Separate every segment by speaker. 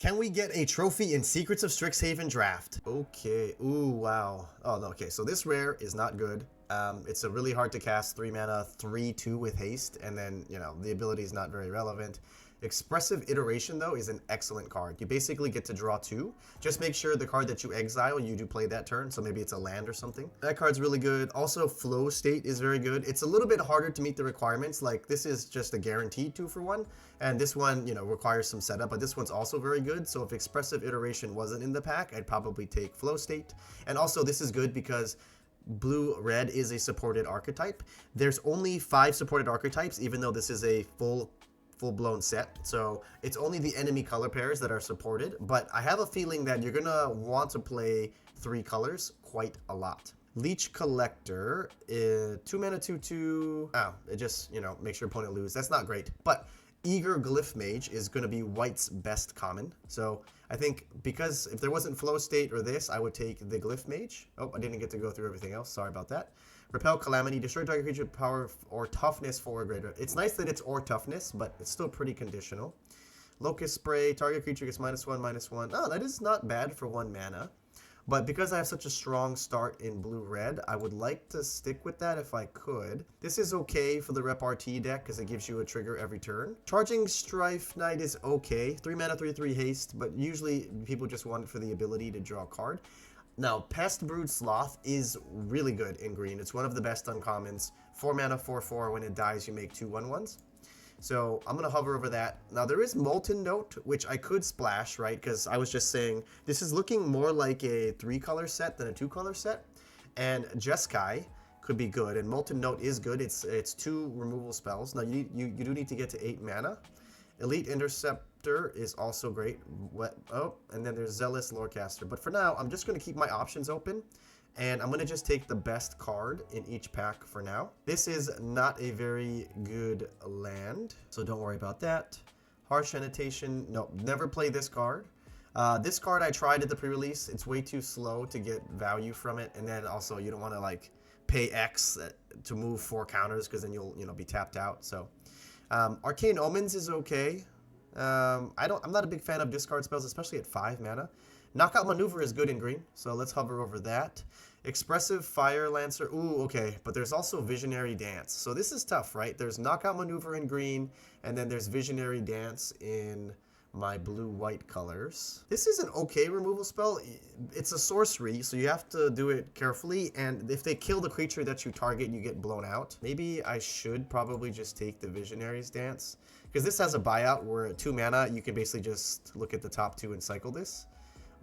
Speaker 1: Can we get a trophy in Secrets of Strixhaven Draft? Okay. Ooh, wow. Oh, no. Okay, so this rare is not good. It's a really hard to cast 3 mana, 3/2 with haste, and then, the ability is not very relevant. Expressive Iteration, though, is an excellent card. You basically get to draw 2. Just make sure the card that you exile, you do play that turn, so maybe it's a land or something. That card's really good. Also, Flow State is very good. It's a little bit harder to meet the requirements. Like, this is just a guaranteed 2-for-1, and this one, requires some setup, but this one's also very good. So if Expressive Iteration wasn't in the pack, I'd probably take Flow State. And also, this is good because blue-red is a supported archetype. There's only 5 supported archetypes, even though this is a full-blown set, so it's only the enemy color pairs that are supported, but I have a feeling that you're gonna want to play 3 colors quite a lot. Leech Collector, 2 mana 2/2. It just, makes your opponent lose. That's not great, but Eager Glyph Mage is going to be white's best common. So I think because if there wasn't Flow State or this, I would take the Glyph Mage. Oh, I didn't get to go through everything else. Sorry about that. Repel Calamity, destroy target creature with power or toughness 4 or greater. It's nice that it's or toughness, but it's still pretty conditional. Locust Spray, target creature gets -1/-1. Oh, that is not bad for 1 mana. But because I have such a strong start in blue-red, I would like to stick with that if I could. This is okay for the Rep RT deck because it gives you a trigger every turn. Charging Strife Knight is okay. 3 mana, 3/3 haste, but usually people just want it for the ability to draw a card. Now, Pest Brood Sloth is really good in green. It's one of the best uncommons. 4 mana, 4/4. When it dies, you make 2 1/1s. So I'm going to hover over that. Now there is Molten Note, which I could splash, right? Because I was just saying this is looking more like a 3-color set than a 2-color set. And Jeskai could be good, and Molten Note is good. It's 2 removal spells. Now you do need to get to 8 mana. Elite Interceptor is also great. And then there's Zealous Lorecaster. But for now, I'm just going to keep my options open. And I'm going to just take the best card in each pack for now. This is not a very good land, so don't worry about that. Harsh Annotation, no, never play this card. This card I tried at the pre-release. It's way too slow to get value from it. And then also you don't want to pay X to move 4 counters because then you'll be tapped out. So Arcane Omens is okay. I'm not a big fan of discard spells, especially at 5 mana. Knockout Maneuver is good in green, so let's hover over that. Expressive Fire Lancer, ooh, okay, but there's also Visionary Dance. So this is tough, right? There's Knockout Maneuver in green, and then there's Visionary Dance in my blue-white colors. This is an okay removal spell. It's a sorcery, so you have to do it carefully, and if they kill the creature that you target, you get blown out. Maybe I should probably just take the Visionary's Dance, because this has a buyout where at 2 mana, you can basically just look at the top 2 and cycle this.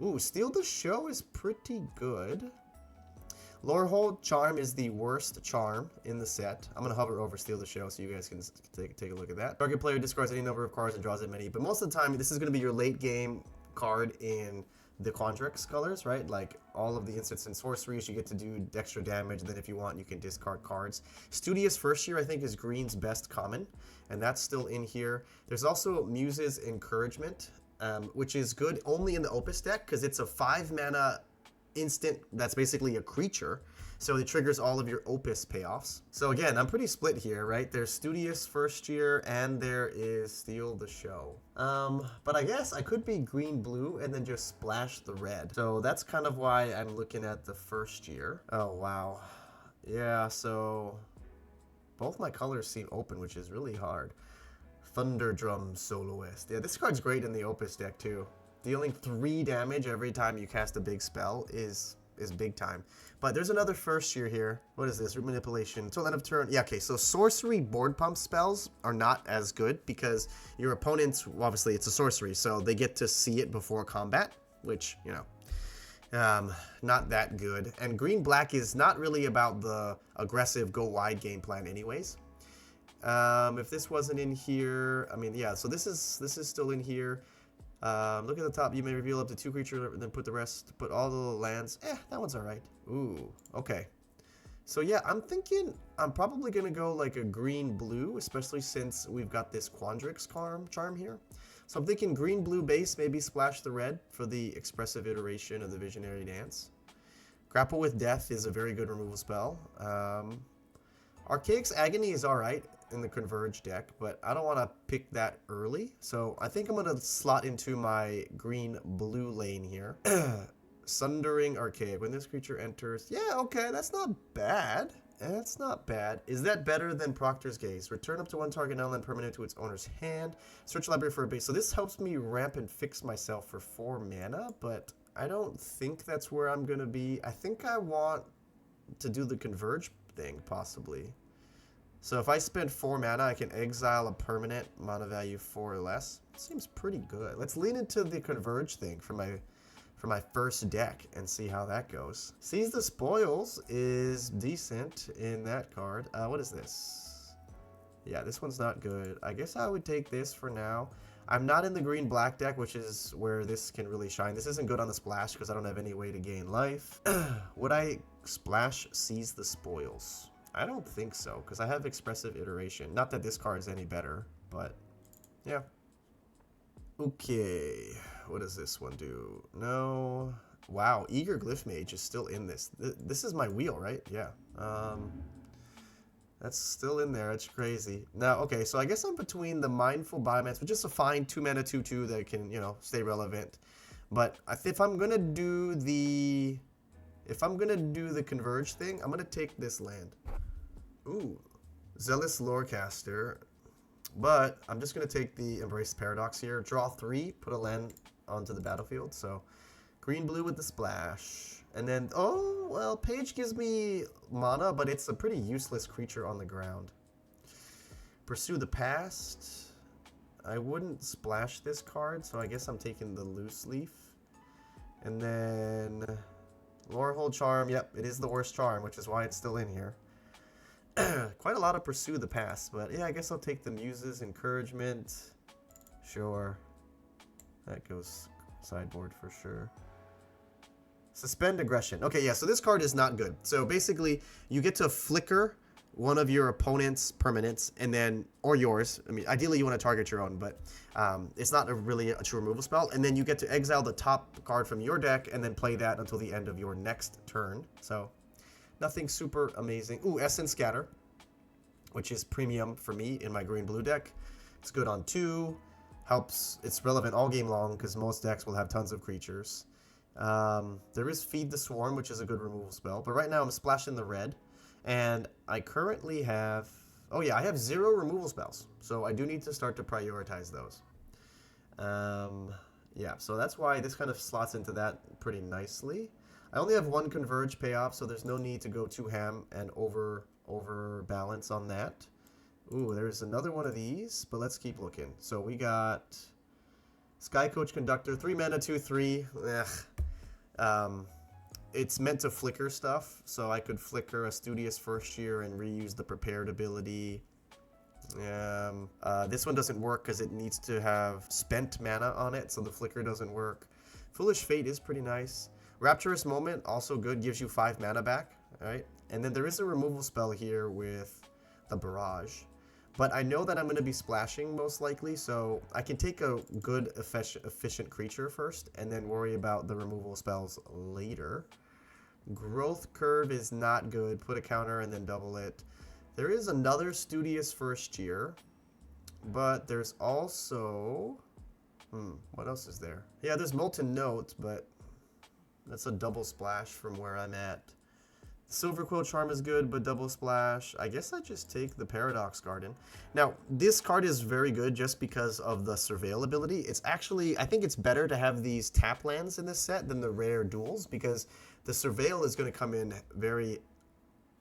Speaker 1: Ooh, Steal the Show is pretty good. Lorehold Charm is the worst charm in the set. I'm going to hover over Steal the Show so you guys can take a look at that. Target player discards any number of cards and draws as many, but most of the time this is going to be your late game card in the Quandrix colors, right? Like all of the instants and sorceries, you get to do extra damage, and then if you want, you can discard cards. Studious First Year, I think, is green's best common, and that's still in here. There's also Muse's Encouragement, which is good only in the Opus deck because it's a 5 mana instant that's basically a creature, so it triggers all of your Opus payoffs. So again, I'm pretty split here, right? There's Studious First Year and there is Steal the Show. But I guess I could be green-blue and then just splash the red. So that's kind of why I'm looking at the First Year. Oh, wow. Yeah, so both my colors seem open, which is really hard. Thunderdrum Soloist. Yeah, this card's great in the Opus deck too. Dealing 3 damage every time you cast a big spell is big time. But there's another First Year here. What is this? Root Manipulation. Until end of turn. Yeah, okay, so sorcery board pump spells are not as good because your opponents, obviously it's a sorcery, so they get to see it before combat, which, not that good. And green-black is not really about the aggressive go-wide game plan anyways. If this wasn't in here, I mean, yeah, so this is still in here. Look at the top. You may reveal up to 2 creatures, then put all the lands. That one's alright. Ooh, okay. So yeah, I'm thinking I'm probably going to go like a green-blue, especially since we've got this Quandrix charm here. So I'm thinking green-blue base, maybe splash the red for the expressive iteration of the Visionary Dance. Grapple with Death is a very good removal spell. Archaic's Agony is alright. in the Converge deck, but I don't want to pick that early. So I think I'm going to slot into my green-blue lane here. Sundering Archaic. When this creature enters... Yeah, okay, that's not bad. That's not bad. Is that better than Proctor's Gaze? Return up to one target non-land permanent to its owner's hand. Search library for a base. So this helps me ramp and fix myself for 4 mana, but I don't think that's where I'm going to be. I think I want to do the Converge thing, possibly. So if I spend 4 mana, I can exile a permanent, mana value 4 or less. Seems pretty good. Let's lean into the Converge thing for my first deck and see how that goes. Seize the Spoils is decent in that card. What is this? Yeah, this one's not good. I guess I would take this for now. I'm not in the green-black deck, which is where this can really shine. This isn't good on the splash because I don't have any way to gain life. Would I splash Seize the Spoils? I don't think so, because I have Expressive Iteration. Not that this card is any better, but yeah. Okay, what does this one do? No. Wow, Eager Glyph Mage is still in this. This is my wheel, right? Yeah. That's still in there. It's crazy. Now, okay, so I guess I'm between the Mindful Biomancer, which is a fine 2-mana 2/2 that can, you know, stay relevant. But if I'm gonna do the Converge thing, I'm gonna take this land. Ooh, Zealous Lorecaster. But I'm just going to take the Embrace Paradox here. Draw 3, put a land onto the battlefield. So green-blue with the splash. And then, oh, well, Page gives me mana, but it's a pretty useless creature on the ground. Pursue the Past. I wouldn't splash this card, so I guess I'm taking the Loose Leaf. And then Lorehold Charm. Yep, it is the worst charm, which is why it's still in here. Quite a lot of Pursue the Past, but yeah, I guess I'll take the Muses, Encouragement. Sure. That goes sideboard for sure. Suspend Aggression. Okay, yeah, so this card is not good. So basically, you get to flicker one of your opponent's permanents, and then, or yours. I mean, ideally you want to target your own, but it's not really a true removal spell. And then you get to exile the top card from your deck, and then play that until the end of your next turn. So nothing super amazing. Ooh, Essence Scatter, which is premium for me in my green-blue deck. It's good on 2. Helps. It's relevant all game long because most decks will have tons of creatures. There is Feed the Swarm, which is a good removal spell. But right now I'm splashing the red. And I currently have... Oh yeah, I have 0 removal spells. So I do need to start to prioritize those. Yeah, so that's why this kind of slots into that pretty nicely. I only have 1 Converge payoff, so there's no need to go too ham and overbalance on that. Ooh, there's another one of these, but let's keep looking. So we got Sky Coach Conductor, 3 mana, 2/3. It's meant to flicker stuff, so I could flicker a Studious First Year and reuse the Prepared ability. This one doesn't work because it needs to have spent mana on it, so the flicker doesn't work. Foolish Fate is pretty nice. Rapturous Moment, also good, gives you 5 mana back, alright? And then there is a removal spell here with the Barrage. But I know that I'm going to be splashing most likely, so I can take a good, efficient creature first, and then worry about the removal spells later. Growth Curve is not good. Put a counter and then double it. There is another Studious First Year, but there's also... what else is there? Yeah, there's Molten Note, but that's a double splash from where I'm at. Silver Quill Charm is good, but double splash. I guess I just take the Paradox Garden. Now, this card is very good just because of the Surveil ability. It's actually, I think it's better to have these tap lands in this set than the rare duels, because the Surveil is going to come in very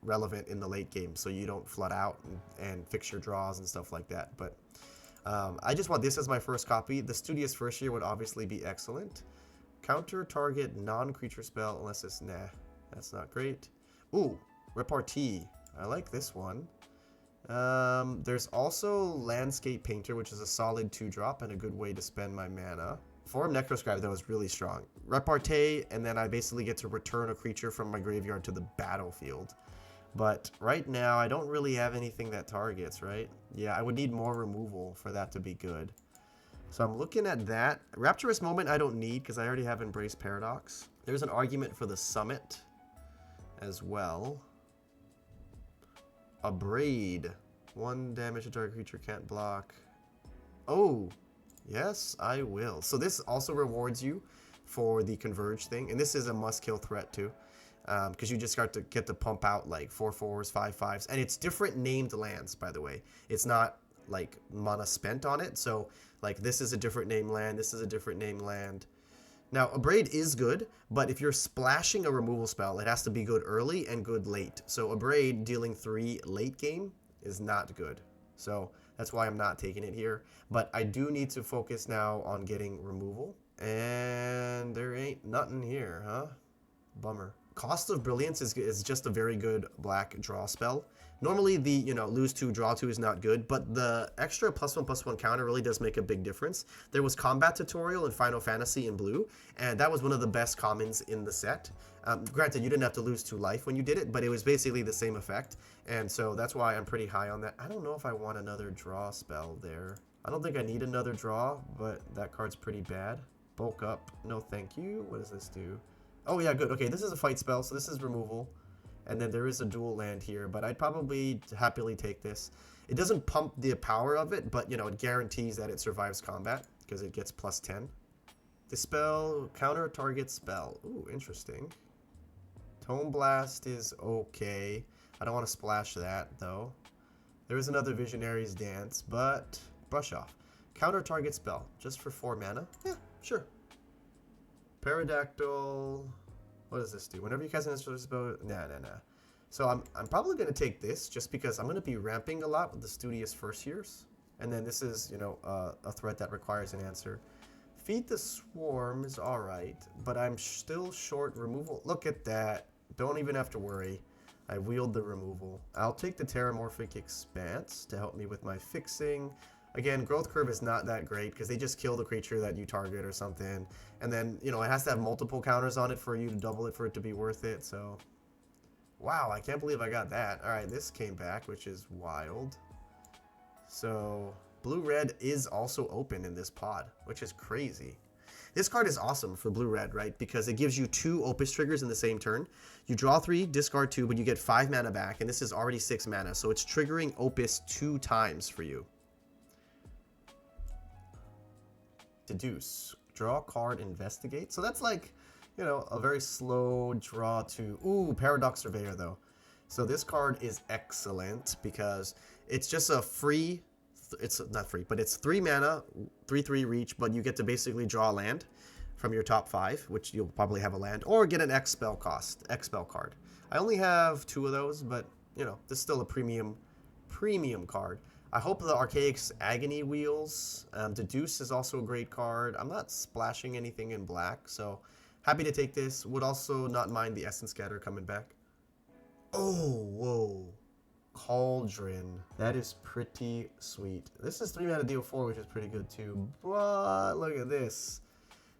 Speaker 1: relevant in the late game, so you don't flood out and fix your draws and stuff like that. But I just want this as my first copy. The Studious First Year would obviously be excellent. Counter target non-creature spell unless it's that's not great. Ooh, Repartee. I like this one. There's also Landscape Painter, which is a solid 2-drop and a good way to spend my mana. Forum Necroscribe, though, is really strong. Repartee, and then I basically get to return a creature from my graveyard to the battlefield. But right now, I don't really have anything that targets, right? Yeah, I would need more removal for that to be good. So I'm looking at that. Rapturous Moment I don't need because I already have Embrace Paradox. There's an argument for the Summit as well. Abrade. 1 damage a target creature can't block. Oh, yes, I will. So this also rewards you for the Converge thing. And this is a must-kill threat, too. Because you just start to get to pump out, like, 4/4s, 5/5s. And it's different named lands, by the way. It's not, like, mana spent on it. So, like, this is a different name land. This is a different name land. Now, Abrade is good, but if you're splashing a removal spell, it has to be good early and good late. So Abrade dealing 3 late game is not good. So that's why I'm not taking it here. But I do need to focus now on getting removal. And there ain't nothing here, huh? Bummer. Cost of Brilliance is just a very good black draw spell. Normally the, lose 2, draw 2 is not good, but the extra +1/+1 counter really does make a big difference. There was Combat Tutorial in Final Fantasy in blue, and that was one of the best commons in the set. Granted, you didn't have to lose 2 life when you did it, but it was basically the same effect, and so that's why I'm pretty high on that. I don't know if I want another draw spell there. I don't think I need another draw, but that card's pretty bad. Bulk up. No, thank you. What does this do? Oh, yeah, good. Okay, this is a fight spell, so this is removal. And then there is a dual land here, but I'd probably happily take this. It doesn't pump the power of it, but, it guarantees that it survives combat because it gets +10. This spell, counter target spell. Ooh, interesting. Tome Blast is okay. I don't want to splash that, though. There is another Visionary's Dance, but brush off. Counter target spell, just for 4 mana? Yeah, sure. Pterodactyl. What does this do? Whenever you cast an extra spell, nah. So I'm probably going to take this just because I'm going to be ramping a lot with the Studious First Years. And then this is, a threat that requires an answer. Feed the Swarm is alright, but I'm still short removal. Look at that. Don't even have to worry. I wield the removal. I'll take the Terramorphic Expanse to help me with my fixing. Again, growth curve is not that great because they just kill the creature that you target or something. And then, it has to have multiple counters on it for you to double it for it to be worth it. So, wow, I can't believe I got that. All right, this came back, which is wild. So, blue-red is also open in this pod, which is crazy. This card is awesome for blue-red, right? Because it gives you 2 Opus triggers in the same turn. You draw 3, discard 2, but you get 5 mana back, and this is already 6 mana. So it's triggering Opus 2 times for you. Deduce. Draw a card, investigate. So that's like, a very slow draw to... Ooh, Paradox Surveyor, though. So this card is excellent because it's just a free... It's not free, but it's 3 mana, 3/3 reach, but you get to basically draw a land from your top 5, which you'll probably have a land, or get an X spell card. I only have 2 of those, but, this is still a premium card. I hope the Archaic's Agony Wheels. Deduce is also a great card. I'm not splashing anything in black, so happy to take this. Would also not mind the Essence Scatter coming back. Oh, whoa. Cauldron. That is pretty sweet. This is 3 mana deal 4, which is pretty good too. But look at this.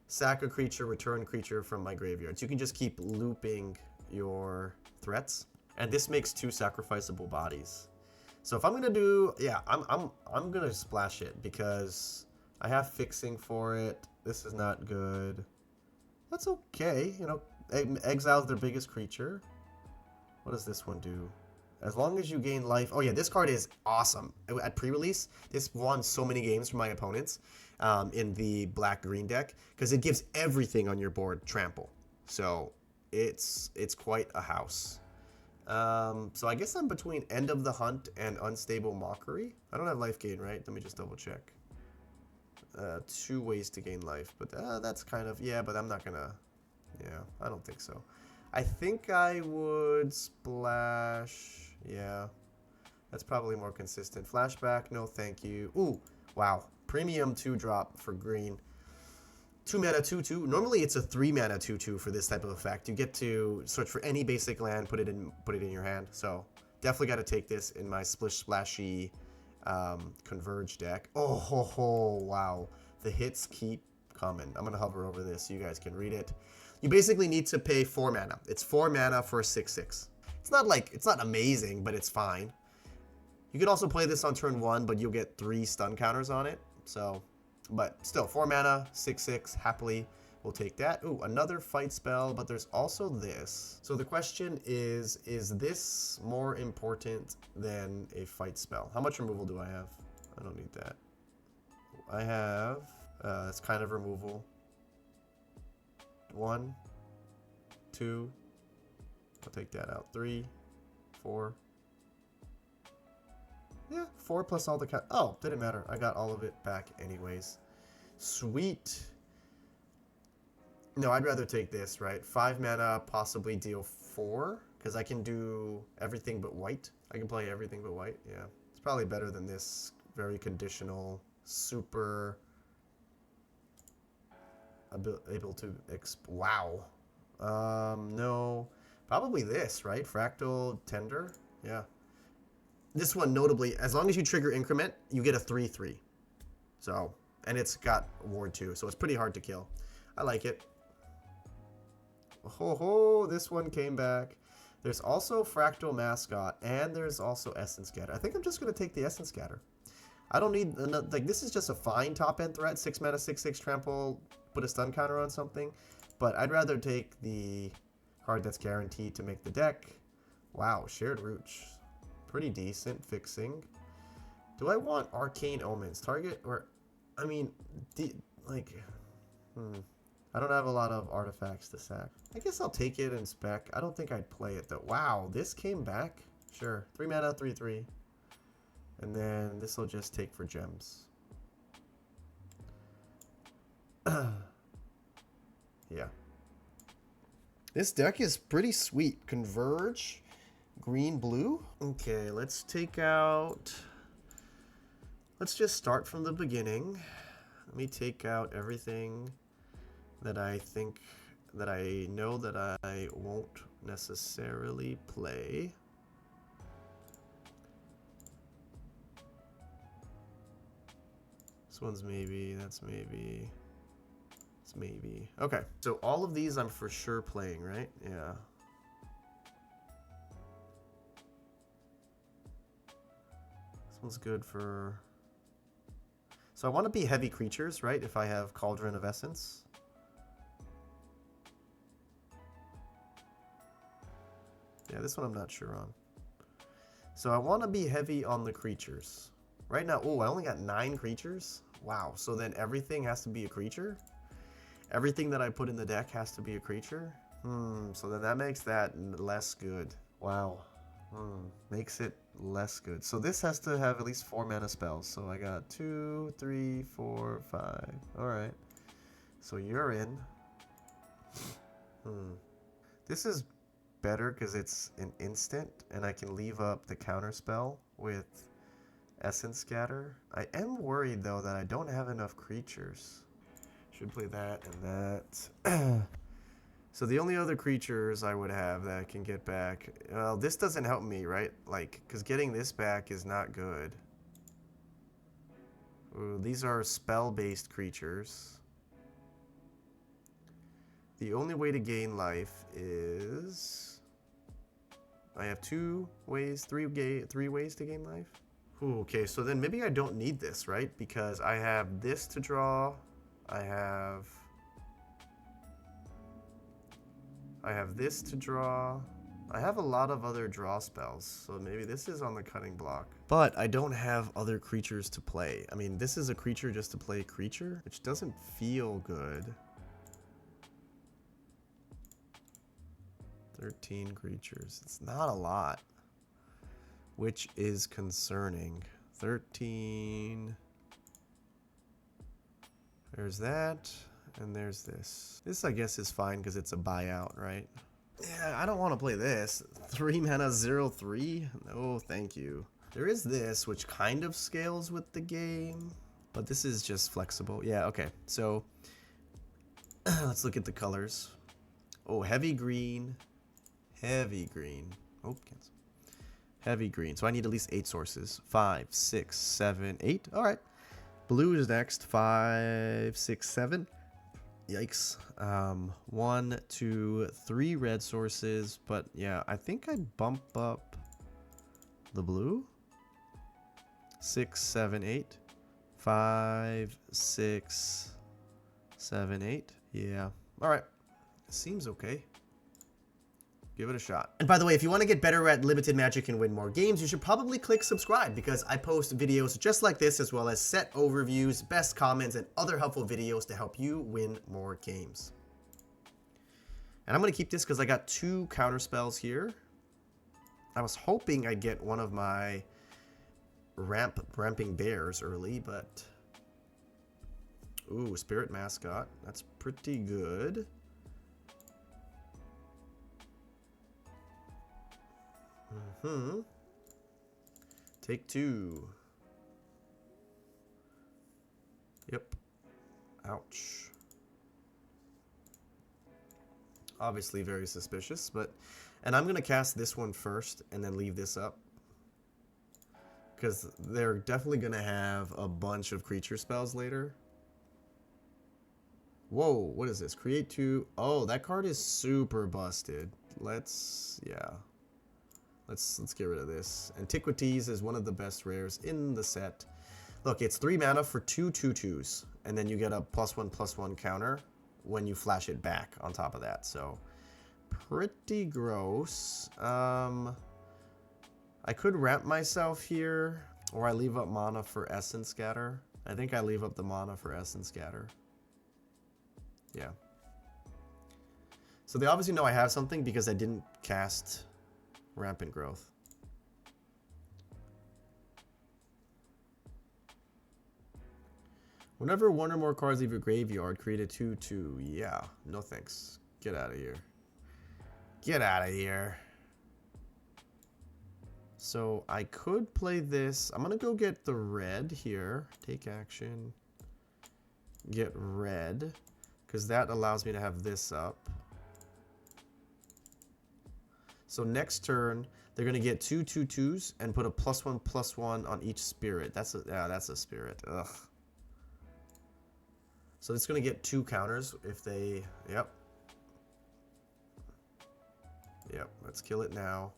Speaker 1: Sack a creature, return creature from my graveyard. So you can just keep looping your threats. And this makes 2 sacrificable bodies. So if I'm gonna do, yeah, I'm gonna splash it because I have fixing for it. This is not good. That's okay, exiles their biggest creature. What does this one do? As long as you gain life. Oh yeah, this card is awesome. At pre-release, this won so many games for my opponents in the black-green deck because it gives everything on your board trample. So it's quite a house. So I guess I'm between End of the Hunt and Unstable Mockery. I don't have life gain, right? Let me just double check. 2 ways to gain life, but that's kind of, yeah, but I'm not gonna, yeah, I don't think so. I think I would splash, yeah, that's probably more consistent. Flashback, no thank you. Ooh, wow, premium 2-drop for green. 2 mana 2/2. Normally it's a 3 mana 2/2 for this type of effect. You get to search for any basic land, put it in your hand. So definitely got to take this in my splish splashy Converge deck. Oh, wow. The hits keep coming. I'm gonna hover over this so you guys can read it. You basically need to pay 4 mana. It's 4 mana for a 6/6. It's not amazing, but it's fine. You can also play this on turn 1, but you'll get 3 stun counters on it. So. But still, 4 mana, 6/6, happily We'll take that. Ooh, another fight spell, but there's also this. So the question is this more important than a fight spell? How much removal do I have? I don't need that. I have, it's kind of removal. 1, 2, I'll take that out. 3, 4. Yeah, 4 plus all the count. Oh, didn't matter. I got all of it back anyways. Sweet. No, I'd rather take this, right? 5 mana, possibly deal 4, because I can do everything but white. I can play everything but white, yeah. It's probably better than this very conditional, super able to wow. No, probably this, right? Fractal Tender, yeah. This one, notably, as long as you trigger increment, you get a 3/3. So, and it's got ward too, so it's pretty hard to kill. I like it. Oh, this one came back. There's also Fractal Mascot, and there's also Essence Scatter. I think I'm just going to take the Essence Scatter. I don't need, like, this is just a fine top-end threat. 6 mana, 6/6 trample, put a stun counter on something. But I'd rather take the card that's guaranteed to make the deck. Wow, Shared Rooch. Pretty decent fixing. Do I want Arcane Omens? Target, or, I mean, I don't have a lot of artifacts to sack. I guess I'll take it in spec. I don't think I'd play it though. Wow, this came back? Sure. 3 mana, 3/3. And then this will just take for gems. Yeah. This deck is pretty sweet. Converge, green, blue. Okay, let's take out... Let's just start from the beginning. Let me take out everything that I think that I know that I won't necessarily play. This one's maybe, that's maybe, it's maybe. Okay, so all of these I'm for sure playing, right? Yeah. This one's good for... So I want to be heavy creatures, right? If I have Cauldron of Essence. Yeah, this one I'm not sure on. So I want to be heavy on the creatures. Right now, oh, I only got 9 creatures? Wow, so then everything has to be a creature? Everything that I put in the deck has to be a creature? So then that makes that less good. Wow. Makes it less good. So this has to have at least 4 mana spells. So I got 2, 3, 4, 5. Alright. So you're in. This is better because it's an instant and I can leave up the counter spell with Essence Scatter. I am worried though that I don't have enough creatures. Should play that and that. So the only other creatures I would have that I can get back, well, this doesn't help me, right? Like, because getting this back is not good. Ooh, these are spell-based creatures. The only way to gain life is... I have 2 ways, 3 ways to gain life. Ooh, okay, so then maybe I don't need this, right? Because I have this to draw. I have this to draw. I have a lot of other draw spells, so maybe this is on the cutting block. But I don't have other creatures to play. I mean, this is a creature just to play creature, which doesn't feel good. 13 creatures. It's not a lot, which is concerning. 13. There's that. And there's this. This, I guess, is fine because it's a buyout, right? Yeah, I don't want to play this. 3 mana, 0/3? No, thank you. There is this, which kind of scales with the game. But this is just flexible. Yeah, okay. So, let's look at the colors. Oh, heavy green. Heavy green. Oh, cancel. Heavy green. So I need at least 8 sources. 5, 6, 7, 8. All right. Blue is next. 5, 6, 7. Yikes. 1, 2, 3 red sources, but yeah, I think I'd bump up the blue. 6, 7, 8. 5, 6, 7, 8. Yeah. All right. Seems okay. Give it a shot. And by the way, if you want to get better at limited magic and win more games, you should probably click subscribe because I post videos just like this as well as set overviews, best comments, and other helpful videos to help you win more games. And I'm going to keep this because I got 2 counter spells here. I was hoping I'd get one of my ramping bears early, but... Ooh, Spirit Mascot. That's pretty good. Take 2. Yep. Ouch. Obviously very suspicious, but... And I'm going to cast this one first and then leave this up. Because they're definitely going to have a bunch of creature spells later. Whoa, what is this? Create 2. Oh, that card is super busted. Let's get rid of this. Antiquities is one of the best rares in the set. Look, it's 3 mana for 2 2/2s, and then you get a +1/+1 counter when you flash it back on top of that. So, pretty gross. I could ramp myself here, or I leave up mana for Essence Scatter. I think I leave up the mana for Essence Scatter. Yeah. So they obviously know I have something because I didn't cast Rampant Growth. Whenever 1 or more cards leave your graveyard, create a 2/2. Yeah, no thanks. Get out of here. Get out of here. So I could play this. I'm going to go get the red here. Take action. Get red. Because that allows me to have this up. So next turn, they're going to get 2 2/2s and put a +1/+1 on each spirit. That's a spirit. Ugh. So it's going to get 2 counters if they... Yep. Yep, let's kill it now.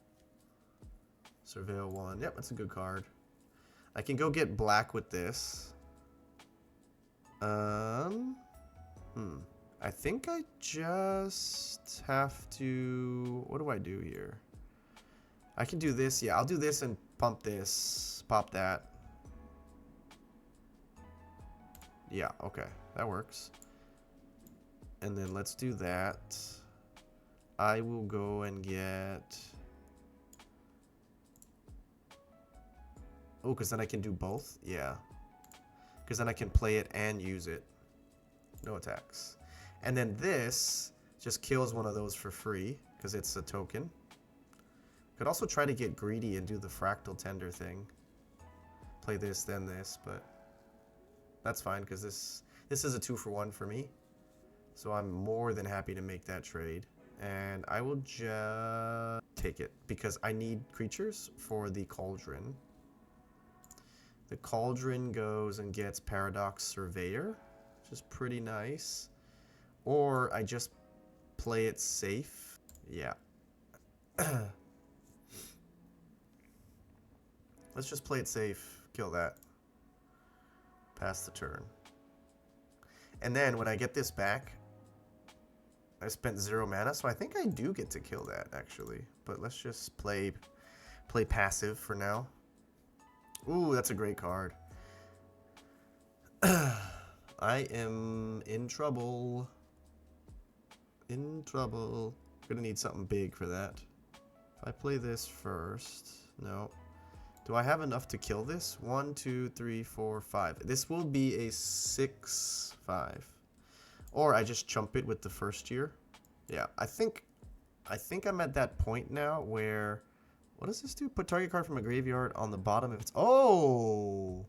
Speaker 1: Surveil 1. Yep, that's a good card. I can go get black with this. I think I just have to... What do I do here? I can do this. Yeah, I'll do this and pump this. Pop that. Yeah, okay. That works. And then let's do that. I will go and get... Oh, because then I can do both? Yeah. Because then I can play it and use it. No attacks. And then this just kills one of those for free because it's a token. Could also try to get greedy and do the Fractal Tender thing. Play this, then this, but that's fine because this is a 2-for-1 for me. So I'm more than happy to make that trade. And I will just take it because I need creatures for the Cauldron. The Cauldron goes and gets Paradox Surveyor, which is pretty nice. Or I just play it safe. Yeah. Let's just play it safe. Kill that. Pass the turn. And then when I get this back, I spent 0 mana, so I think I do get to kill that, actually. But let's just play passive for now. Ooh, that's a great card. I am in trouble. In trouble. Gonna need something big for that. If I play this first... No. Do I have enough to kill this? 1, 2, 3, 4, 5. This will be a 6/5. Or I just chump it with the first year. Yeah, I think I'm at that point now where... What does this do? Put target card from a graveyard on the bottom if it's... Oh!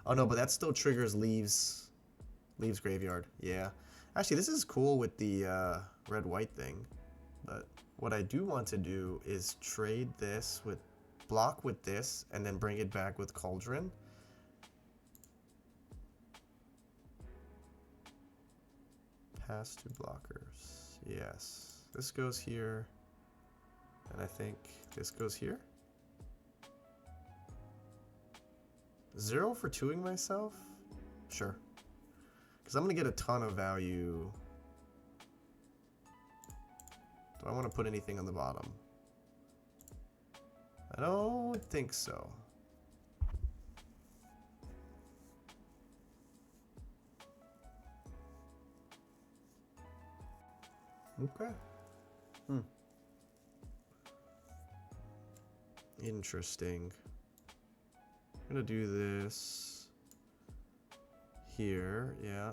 Speaker 1: Oh no, but that still triggers leaves graveyard. Yeah. Actually, this is cool with the red-white thing. But what I do want to do is trade this with... Block with this, and then bring it back with Cauldron. Pass 2 blockers. Yes. This goes here. And I think this goes here. 0 for 2ing myself? Sure. Because I'm going to get a ton of value I want to put anything on the bottom. I don't think so. Okay. Interesting. I'm gonna do this here, yeah.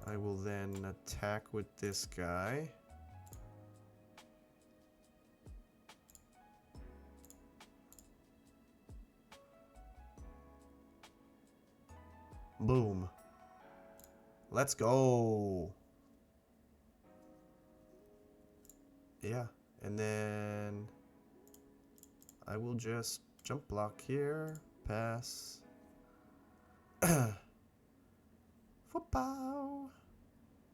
Speaker 1: I will then attack with this guy. Boom. Let's go. Yeah, and then I will just jump block here, pass. Football.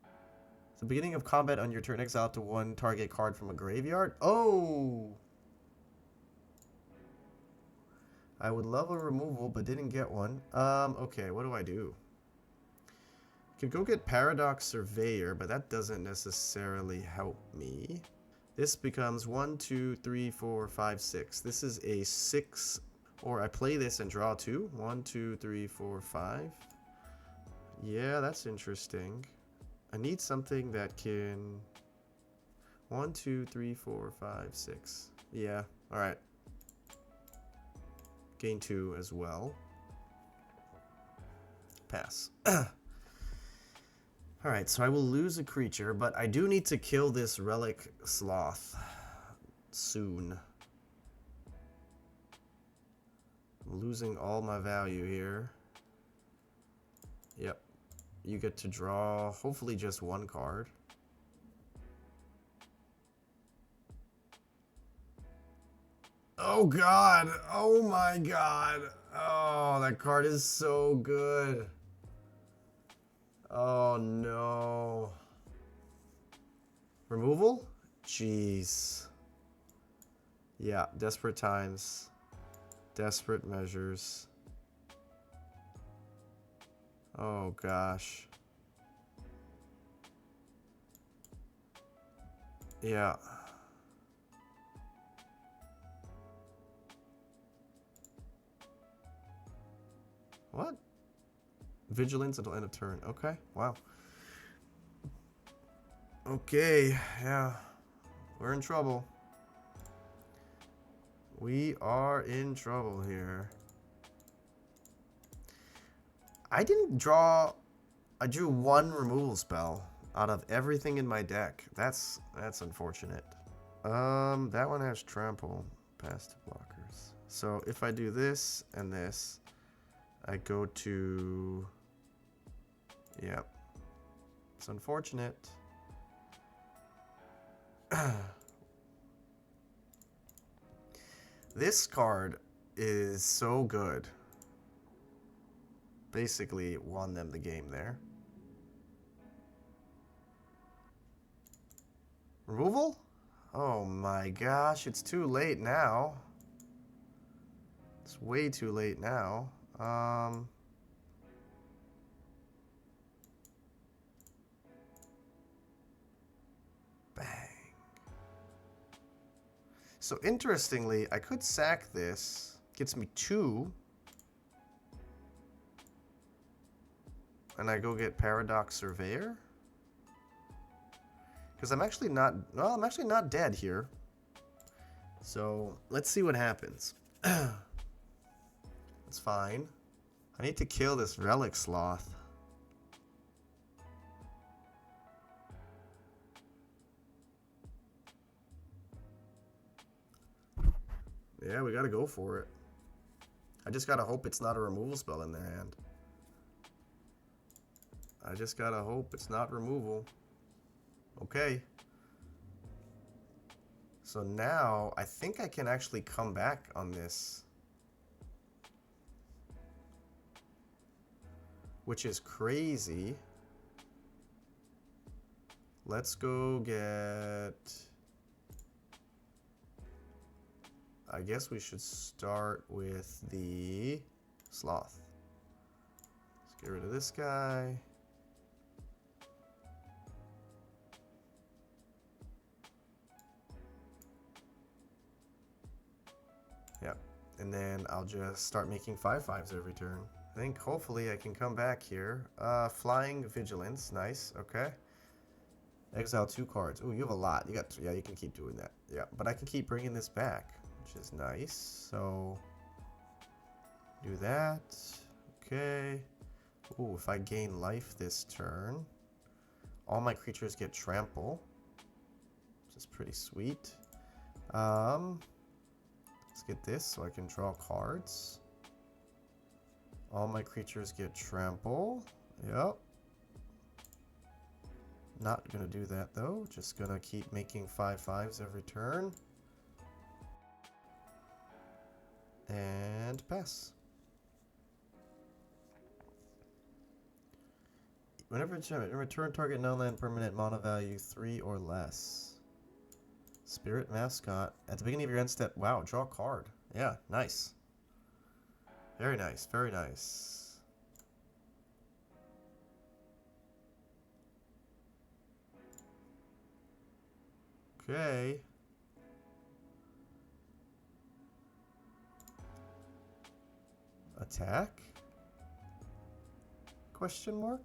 Speaker 1: At the beginning of combat on your turn, exile up to one target card from a graveyard. Oh! I would love a removal, but didn't get one. Okay, what do I do? Could go get Paradox Surveyor, but that doesn't necessarily help me. This becomes 1, 2, 3, 4, 5, 6. This is a 6, or I play this and draw 2. 1, 2, 3, 4, 5. Yeah, that's interesting. I need something that can... 1, 2, 3, 4, 5, 6. Yeah, alright. Gain 2 as well. Pass. Alright, so I will lose a creature, but I do need to kill this Relic Sloth soon. I'm losing all my value here. Yep. You get to draw hopefully just one card. Oh god! Oh my god! Oh, that card is so good. Oh no. Removal? Jeez. Yeah, desperate times. Desperate measures. Oh gosh. Yeah. What? Vigilance until end of turn. Okay, wow. Okay, yeah. We're in trouble. We are in trouble here. I didn't draw... I drew one removal spell out of everything in my deck. That's unfortunate. That one has trample past blockers. So if I do this and this, I go to... Yep. It's unfortunate. This card is so good. Basically won them the game there. Removal? Oh my gosh, it's too late now. It's way too late now. Bang. So interestingly, I could sack this. Gets me 2. And I go get Paradox Surveyor. Because I'm actually not... Well, I'm actually not dead here. So, let's see what happens. That's fine. I need to kill this Relic Sloth. Yeah, we gotta go for it. I just gotta hope it's not a removal spell in their hand. I just gotta hope it's not removal. Okay. So now, I think I can actually come back on this. Which is crazy. Let's go get... I guess we should start with the Sloth. Let's get rid of this guy. And then I'll just start making 5/5s every turn. I think hopefully I can come back here. Flying Vigilance, nice, okay. Exile 2 cards. Oh, you have a lot. You got, yeah, you can keep doing that. Yeah, but I can keep bringing this back, which is nice. So, do that. Okay. Oh, if I gain life this turn, all my creatures get trample, which is pretty sweet. Let's get this so I can draw cards. All my creatures get trample. Yep. Not gonna do that though. Just gonna keep making 5/5s every turn. And pass. Whenever return target non-land permanent mana value 3 or less. Spirit Mascot. At the beginning of your end step. Wow, draw a card. Yeah, nice. Very nice, very nice. Okay. Attack? Question mark?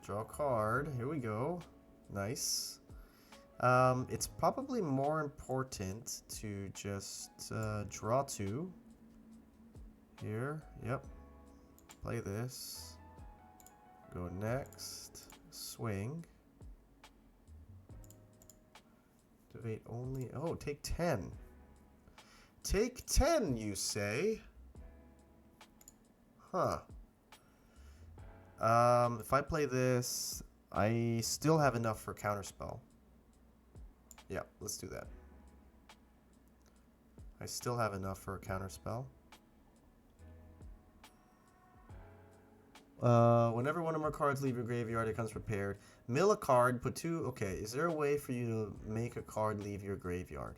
Speaker 1: Draw a card. Here we go. Nice. It's probably more important to just draw 2. Here. Yep. Play this. Go next. Swing. Activate only. Oh, take 10. Take 10, you say? Huh. If I play this, I still have enough for counterspell. Yeah, let's do that. I still have enough for a counterspell. Whenever one or more cards leave your graveyard, it comes prepared. Mill a card, put 2. Okay, is there a way for you to make a card leave your graveyard?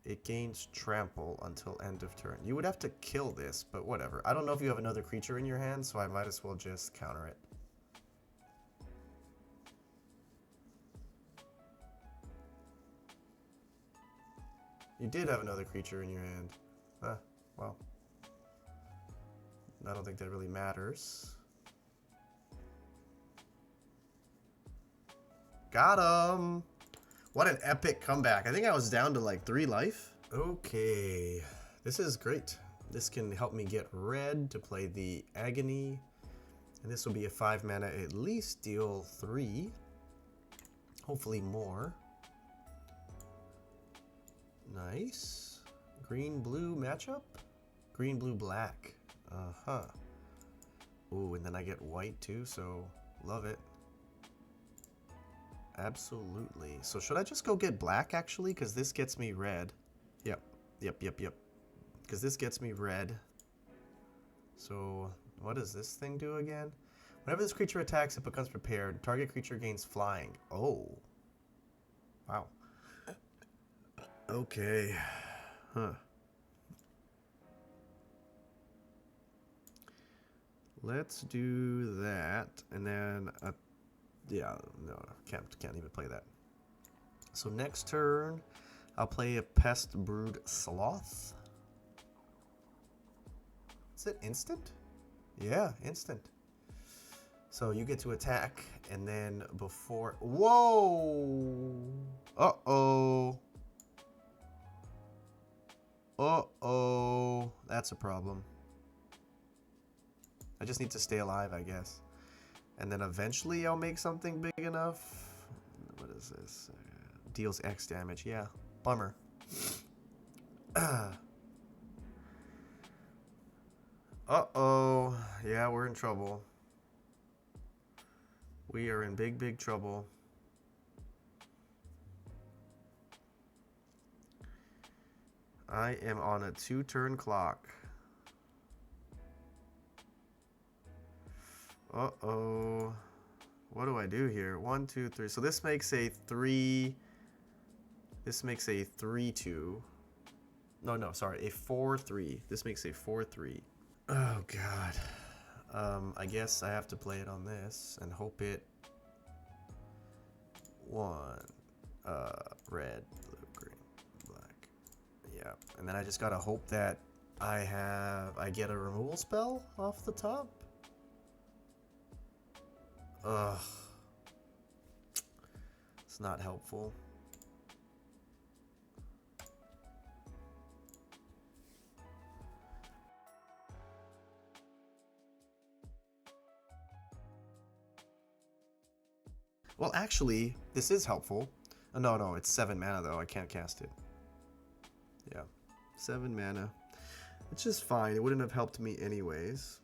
Speaker 1: It gains trample until end of turn. You would have to kill this, but whatever. I don't know if you have another creature in your hand, so I might as well just counter it. You did have another creature in your hand. Huh, well. I don't think that really matters. Got him! What an epic comeback. I think I was down to like 3 life. Okay, this is great. This can help me get red to play the Agony. And this will be a 5 mana at least, deal 3. Hopefully more. Nice. Green-blue matchup? Green-blue-black. Uh-huh. Ooh, and then I get white too, so love it. Absolutely. So should I just go get black, actually? Because this gets me red. Yep. Because this gets me red. So what does this thing do again? Whenever this creature attacks, it becomes prepared. Target creature gains flying. Oh. Wow. Okay. Huh. Let's do that. And then... yeah, no, can't even play that. So next turn, I'll play a Pest Brood Sloth. Is it instant? Yeah, instant. So you get to attack, and then before... Whoa! Uh-oh. Uh-oh. That's a problem. I just need to stay alive, I guess. And then eventually I'll make something big enough. What is this? Deals X damage. Yeah. Bummer. Uh-oh. Yeah, we're in trouble. We are in big, big trouble. I am on a 2-turn clock. Uh-oh. What do I do here? 1, 2, 3. So this makes a 3. This makes a 3-2. No, sorry. A 4-3. This makes a 4-3. Oh, God. I guess I have to play it on this and hope it... One, red, blue, green, black. Yeah, and then I just gotta hope that I get a removal spell off the top. Ugh. It's not helpful. Well, actually, this is helpful. Oh, no, it's 7 mana though. I can't cast it. Yeah, 7 mana. It's just fine. It wouldn't have helped me anyways.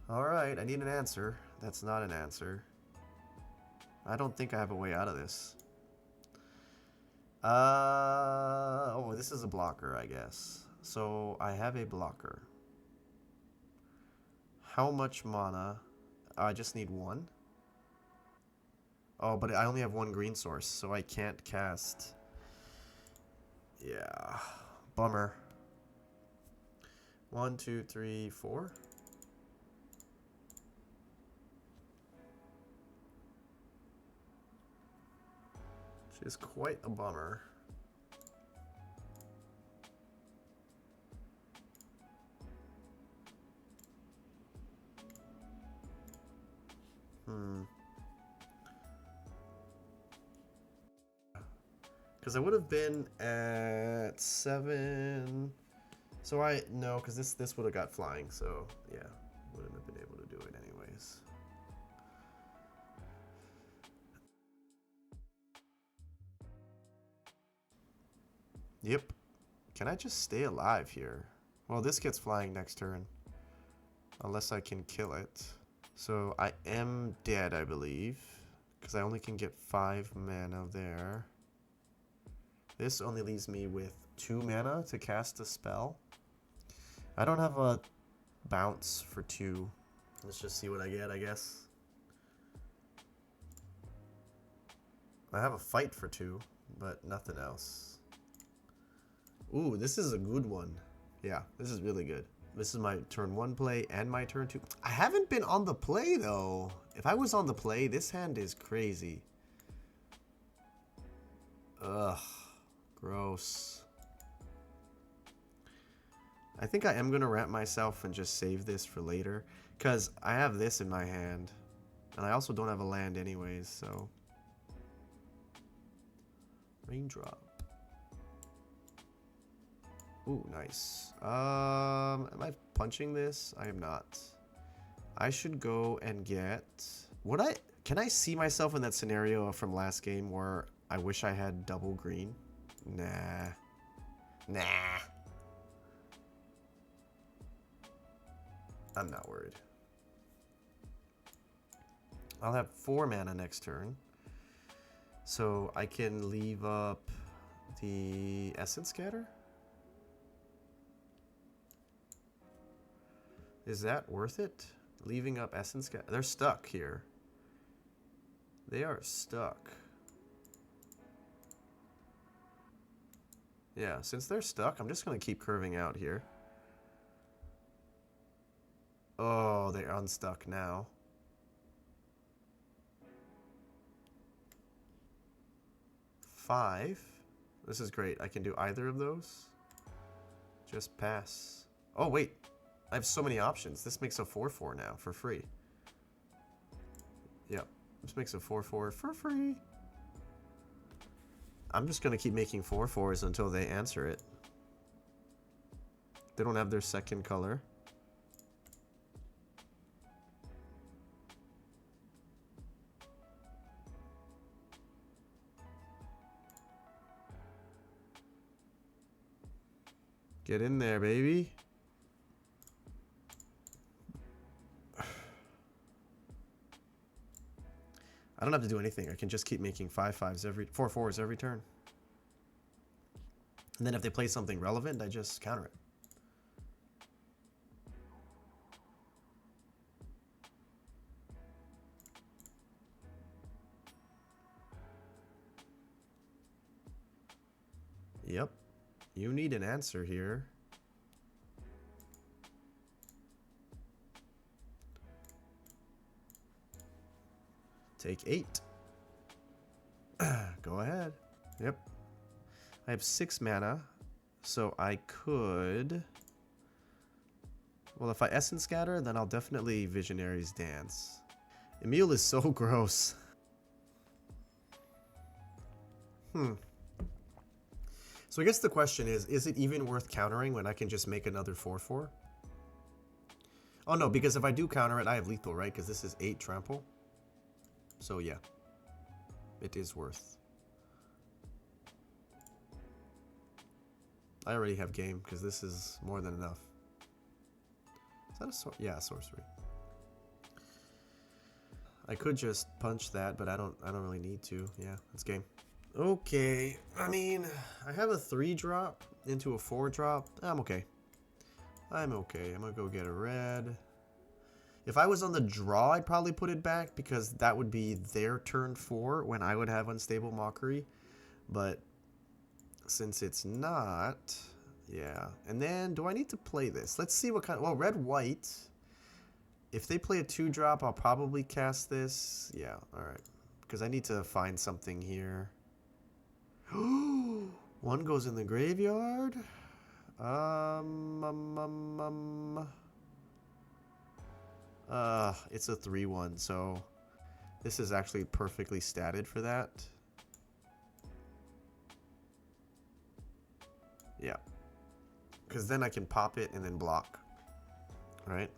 Speaker 1: Alright, I need an answer. That's not an answer. I don't think I have a way out of this. Oh, this is a blocker, I guess. So, I have a blocker. How much mana? I just need 1. Oh, but I only have 1 green source, so I can't cast. Yeah, bummer. 1, 2, 3, 4. Which is quite a bummer. Because I would have been at 7. So no, because this would have got flying. So yeah, wouldn't have been able to do it anyways. Yep. Can I just stay alive here? Well, this gets flying next turn. Unless I can kill it. So I am dead, I believe. Because I only can get 5 mana there. This only leaves me with 2 mana to cast a spell. I don't have a bounce for 2. Let's just see what I get, I guess. I have a fight for 2, but nothing else. Ooh, this is a good one. Yeah, this is really good. This is my turn 1 play and my turn 2. I haven't been on the play, though. If I was on the play, this hand is crazy. Ugh. Gross. I think I am going to wrap myself and just save this for later. Because I have this in my hand. And I also don't have a land anyways, so... Raindrop. Ooh, nice. Am I punching this? I am not. I should go and get... Can I see myself in that scenario from last game where I wish I had double green? Nah. Nah. I'm not worried. I'll have 4 mana next turn. So I can leave up the Essence Scatter? Is that worth it? Leaving up Essence Scatter? They're stuck here. They are stuck. Yeah, since they're stuck, I'm just going to keep curving out here. Oh, they're unstuck now. Five. This is great. I can do either of those. Just pass. Oh, wait. I have so many options. This makes a 4/4 now for free. Yep. This makes a 4/4 for free. I'm just going to keep making 4/4s until they answer it. They don't have their second color. Get in there, baby. I don't have to do anything. I can just keep making 5/5s every 4/4s every turn. And then if they play something relevant, I just counter it. Yep. You need an answer here. Take 8. Go ahead. Yep. I have 6 mana, so I could... Well, if I Essence Scatter, then I'll definitely Visionary's Dance. Emil is so gross. So I guess the question is it even worth countering when I can just make another 4/4? Oh no, because if I do counter it, I have lethal, right? Because this is 8 trample. So yeah, it is worth. I already have game because this is more than enough. Is that a sword? Yeah, a sorcery. I could just punch that, but I don't really need to. Yeah, it's game. Okay, I mean, I have a 3-drop into a 4-drop. I'm okay. I'm okay. I'm gonna go get a red. If I was on the draw, I'd probably put it back because that would be their turn 4 when I would have Unstable Mockery. But since it's not, yeah. And then, do I need to play this? Let's see what kind of... Well, red-white. If they play a 2-drop, I'll probably cast this. Yeah, alright. Because I need to find something here. One goes in the graveyard. It's a 3/1, so this is actually perfectly statted for that. Yeah. Because then I can pop it and then block. Right?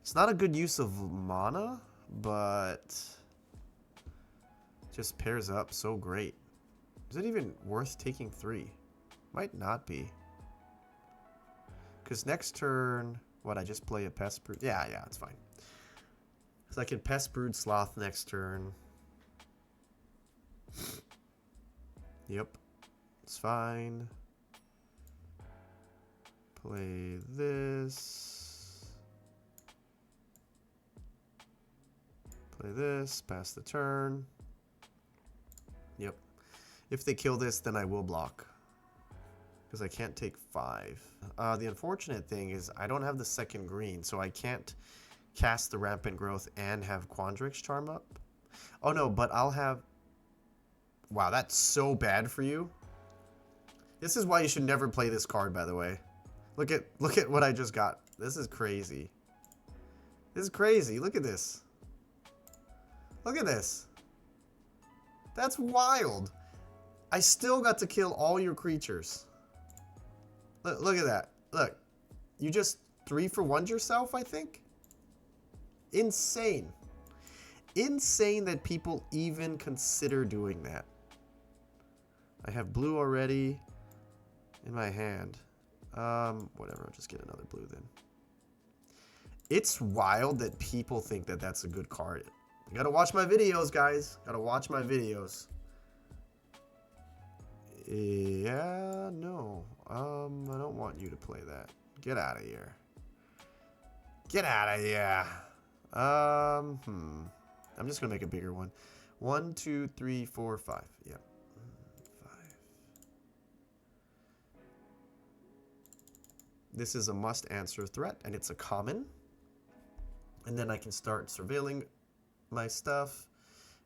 Speaker 1: It's not a good use of mana, but just pairs up so great. Is it even worth taking 3? Might not be. Because next turn, what, I just play a Pest Brood? Yeah, it's fine. So I can Pest Brood Sloth next turn. Yep. It's fine. Play this. Play this. Pass the turn. Yep. If they kill this, then I will block. Because I can't take 5. The unfortunate thing is I don't have the second green, so I can't cast the Rampant Growth and have Quandrix Charm up. Oh no, but I'll have... Wow, that's so bad for you. This is why you should never play this card, by the way. Look at what I just got. This is crazy. This is crazy. Look at this. Look at this. That's wild. I still got to kill all your creatures. Look at that. Look. You just 3-for-1'd yourself, I think? Insane. Insane that people even consider doing that. I have blue already in my hand. Whatever, I'll just get another blue then. It's wild that people think that that's a good card. You gotta watch my videos, guys. Gotta watch my videos. Yeah, no. I don't want you to play that. Get out of here. Get out of here. I'm just gonna make a bigger one. 1, 2, 3, 4, 5. Yep. 5. This is a must answer threat, and it's a common. And then I can start surveilling my stuff.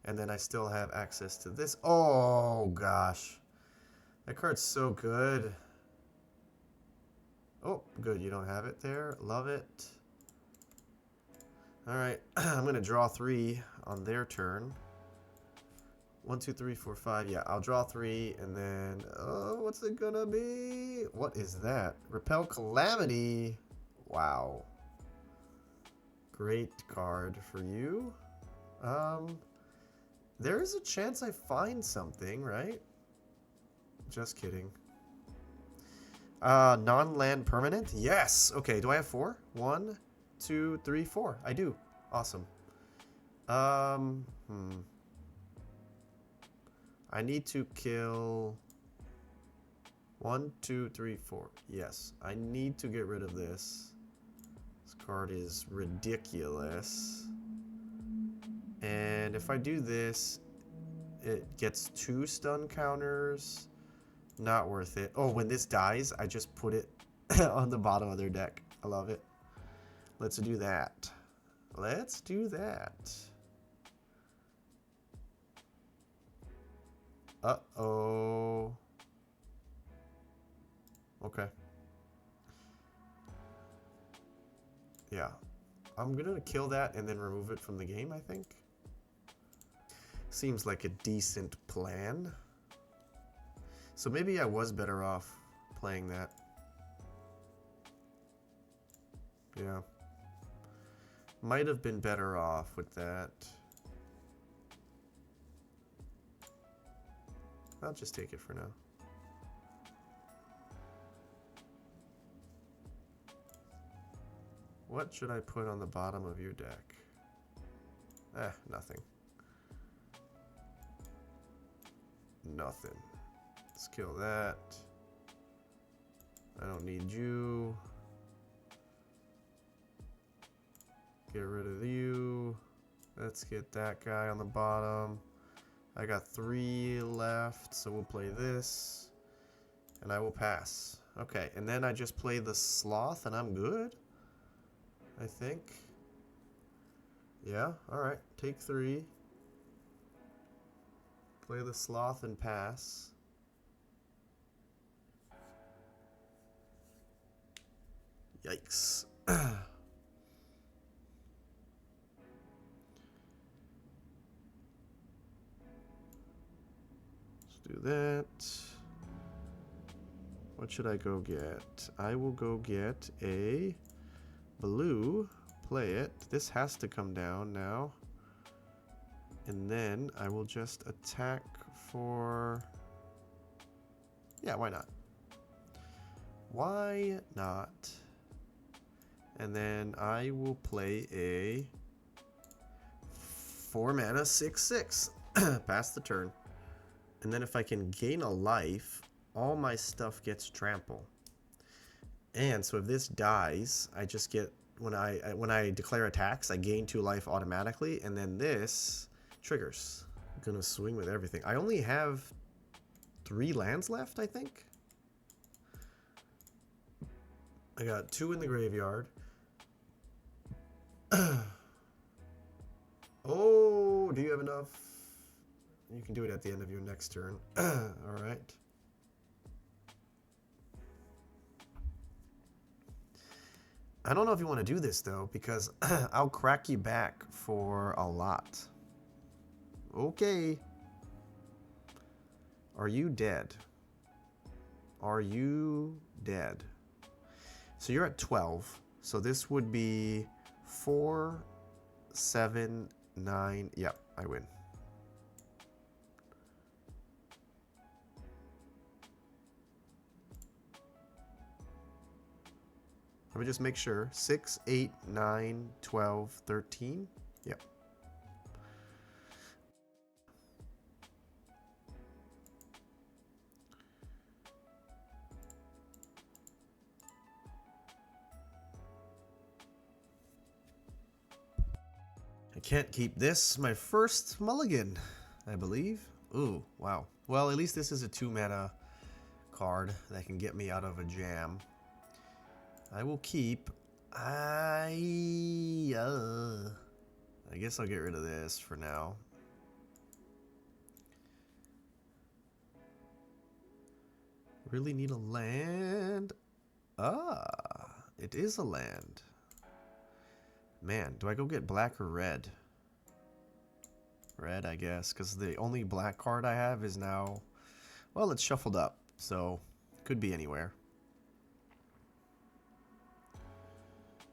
Speaker 1: And then I still have access to this. Oh, gosh. That card's so good. Oh, good. You don't have it there. Love it. All right. I'm going to draw 3 on their turn. 1, 2, 3, 4, 5. Yeah, I'll draw 3. And then, oh, what's it going to be? What is that? Repel Calamity. Wow. Great card for you. There is a chance I find something, right? Just kidding. Non-land permanent? Yes! Okay, do I have 4? 1, 2, 3, 4. I do. Awesome. I need to kill 1, 2, 3, 4. Yes, I need to get rid of this. This card is ridiculous. And if I do this, it gets 2 stun counters. Not worth it. Oh, when this dies, I just put it on the bottom of their deck. I love it. Let's do that. Let's do that. Uh-oh. Okay. Yeah. I'm gonna kill that and then remove it from the game, I think. Seems like a decent plan. So maybe I was better off playing that. Yeah. Might have been better off with that. I'll just take it for now. What should I put on the bottom of your deck? Nothing. Nothing. Let's kill that. I don't need you. Get rid of you. Let's get that guy on the bottom. I got 3 left, so we'll play this. And I will pass. Okay, and then I just play the sloth and I'm good, I think. Yeah, alright. Take 3. Play the sloth and pass. Yikes. Let's do that. What should I go get? I will go get a blue. Play it. This has to come down now. And then I will just attack for... Yeah, why not? Why not? And then I will play a 4 mana 6/6. Pass the turn. And then if I can gain a life, all my stuff gets trample. And so if this dies, I just get, when I declare attacks, I gain 2 life automatically, and then this triggers. I'm gonna swing with everything. I only have 3 lands left, I think. I got 2 in the graveyard. Oh, do you have enough? You can do it at the end of your next turn. All right. I don't know if you want to do this, though, because I'll crack you back for a lot. Okay. Are you dead? Are you dead? So you're at 12. So this would be 4, 7, 9. Yep, I win. Let me just make sure. 6, 8, 9, 12, 13. Yep. I can't keep this. My first mulligan, I believe. Ooh, wow. Well, at least this is a 2 mana card that can get me out of a jam. I will keep. I guess I'll get rid of this for now. Really need a land. Ah, it is a land. Man, do I go get black or red? Red, I guess, because the only black card I have is now, well, it's shuffled up, so could be anywhere.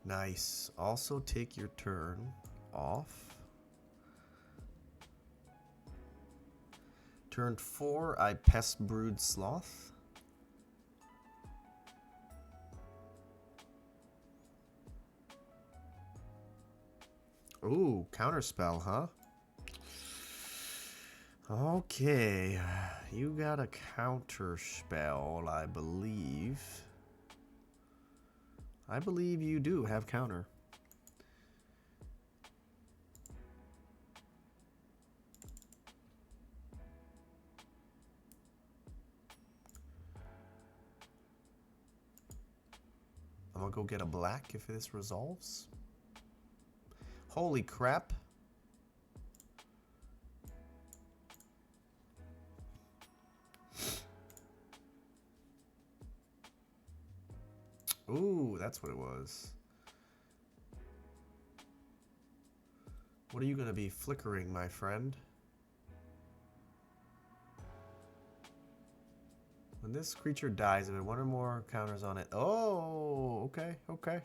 Speaker 1: Nice. Also take your turn off. Turn 4, I Pest Brood Sloth. Ooh, counterspell, huh? Okay, you got a counterspell, I believe. I believe you do have counter. I'll go get a black if this resolves. Holy crap. Ooh, that's what it was. What are you going to be flickering, my friend? When this creature dies, if it one or more counters on it. Oh, okay, okay.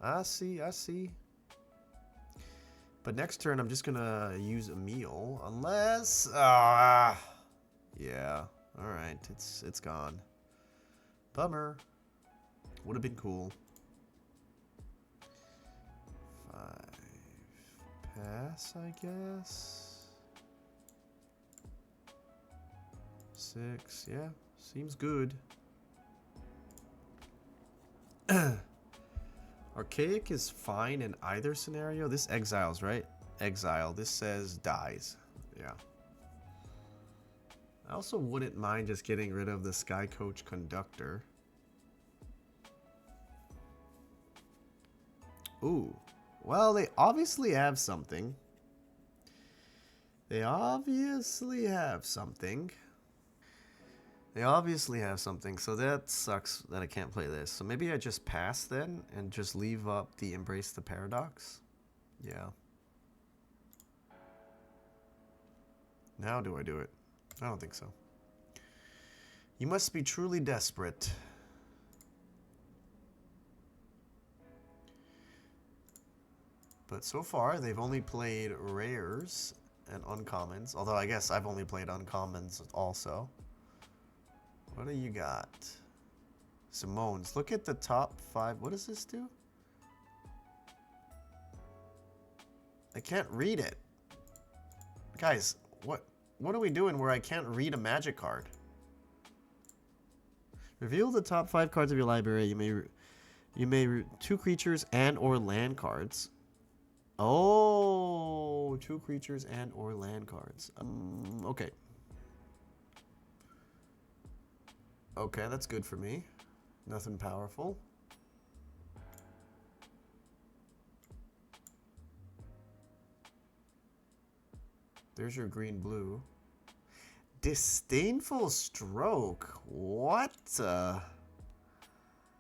Speaker 1: I see, I see. But next turn, I'm just going to use a meal. Unless... yeah. Alright, it's gone. Bummer. Would have been cool. 5. Pass, I guess. 6, yeah. Seems good. Archaic is fine in either scenario. This exiles, right? Exile. This says dies. Yeah. I also wouldn't mind just getting rid of the Sky Coach Conductor. Ooh. Well, they obviously have something. They obviously have something. So that sucks that I can't play this. So maybe I just pass then and just leave up the Embrace the Paradox. Yeah. Now do I do it? I don't think so. You must be truly desperate. But so far, they've only played rares and uncommons. Although I guess I've only played uncommons also. What do you got? Simone's. Look at the top 5. What does this do? I can't read it. Guys, what are we doing where I can't read a magic card? Reveal the top 5 cards of your library. You may 2 creatures and or land cards. Oh, 2 creatures and or land cards. Okay. Okay, that's good for me. Nothing powerful. There's your green blue. Disdainful Stroke. What?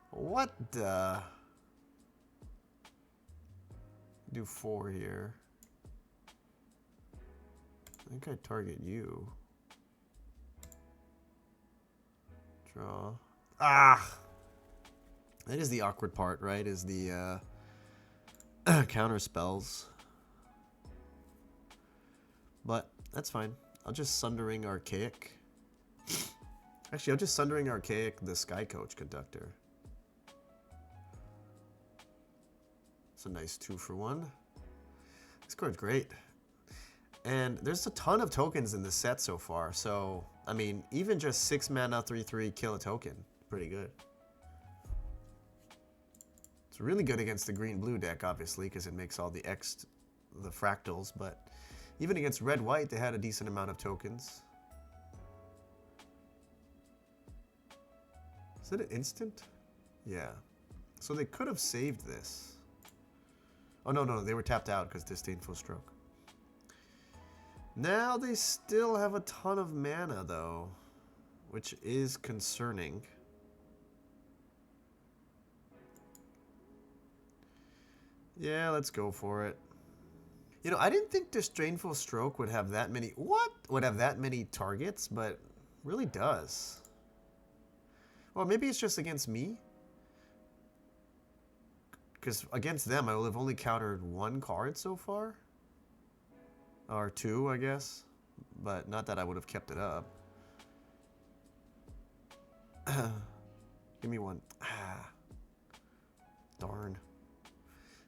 Speaker 1: What? Do 4 here. I think I target you. Draw. Ah! That is the awkward part, right? Is the counter spells. But that's fine. I'll just Sundering Archaic. Actually, I'll just Sundering Archaic the Sky Coach Conductor. It's a nice 2-for-1. This card's great. And there's a ton of tokens in this set so far. So, I mean, even just 6 mana, 3/3, kill a token. Pretty good. It's really good against the green-blue deck, obviously, because it makes all the fractals. But even against red-white, they had a decent amount of tokens. Is it an instant? Yeah. So they could have saved this. Oh, no, they were tapped out because Disdainful Stroke. Now they still have a ton of mana, though, which is concerning. Yeah, let's go for it. You know, I didn't think Disdainful Stroke would have that many... What? Would have that many targets, but really does. Well, maybe it's just against me. Because against them, I will have only countered 1 card so far. Or 2, I guess. But not that I would have kept it up. Give me 1. Ah. Darn.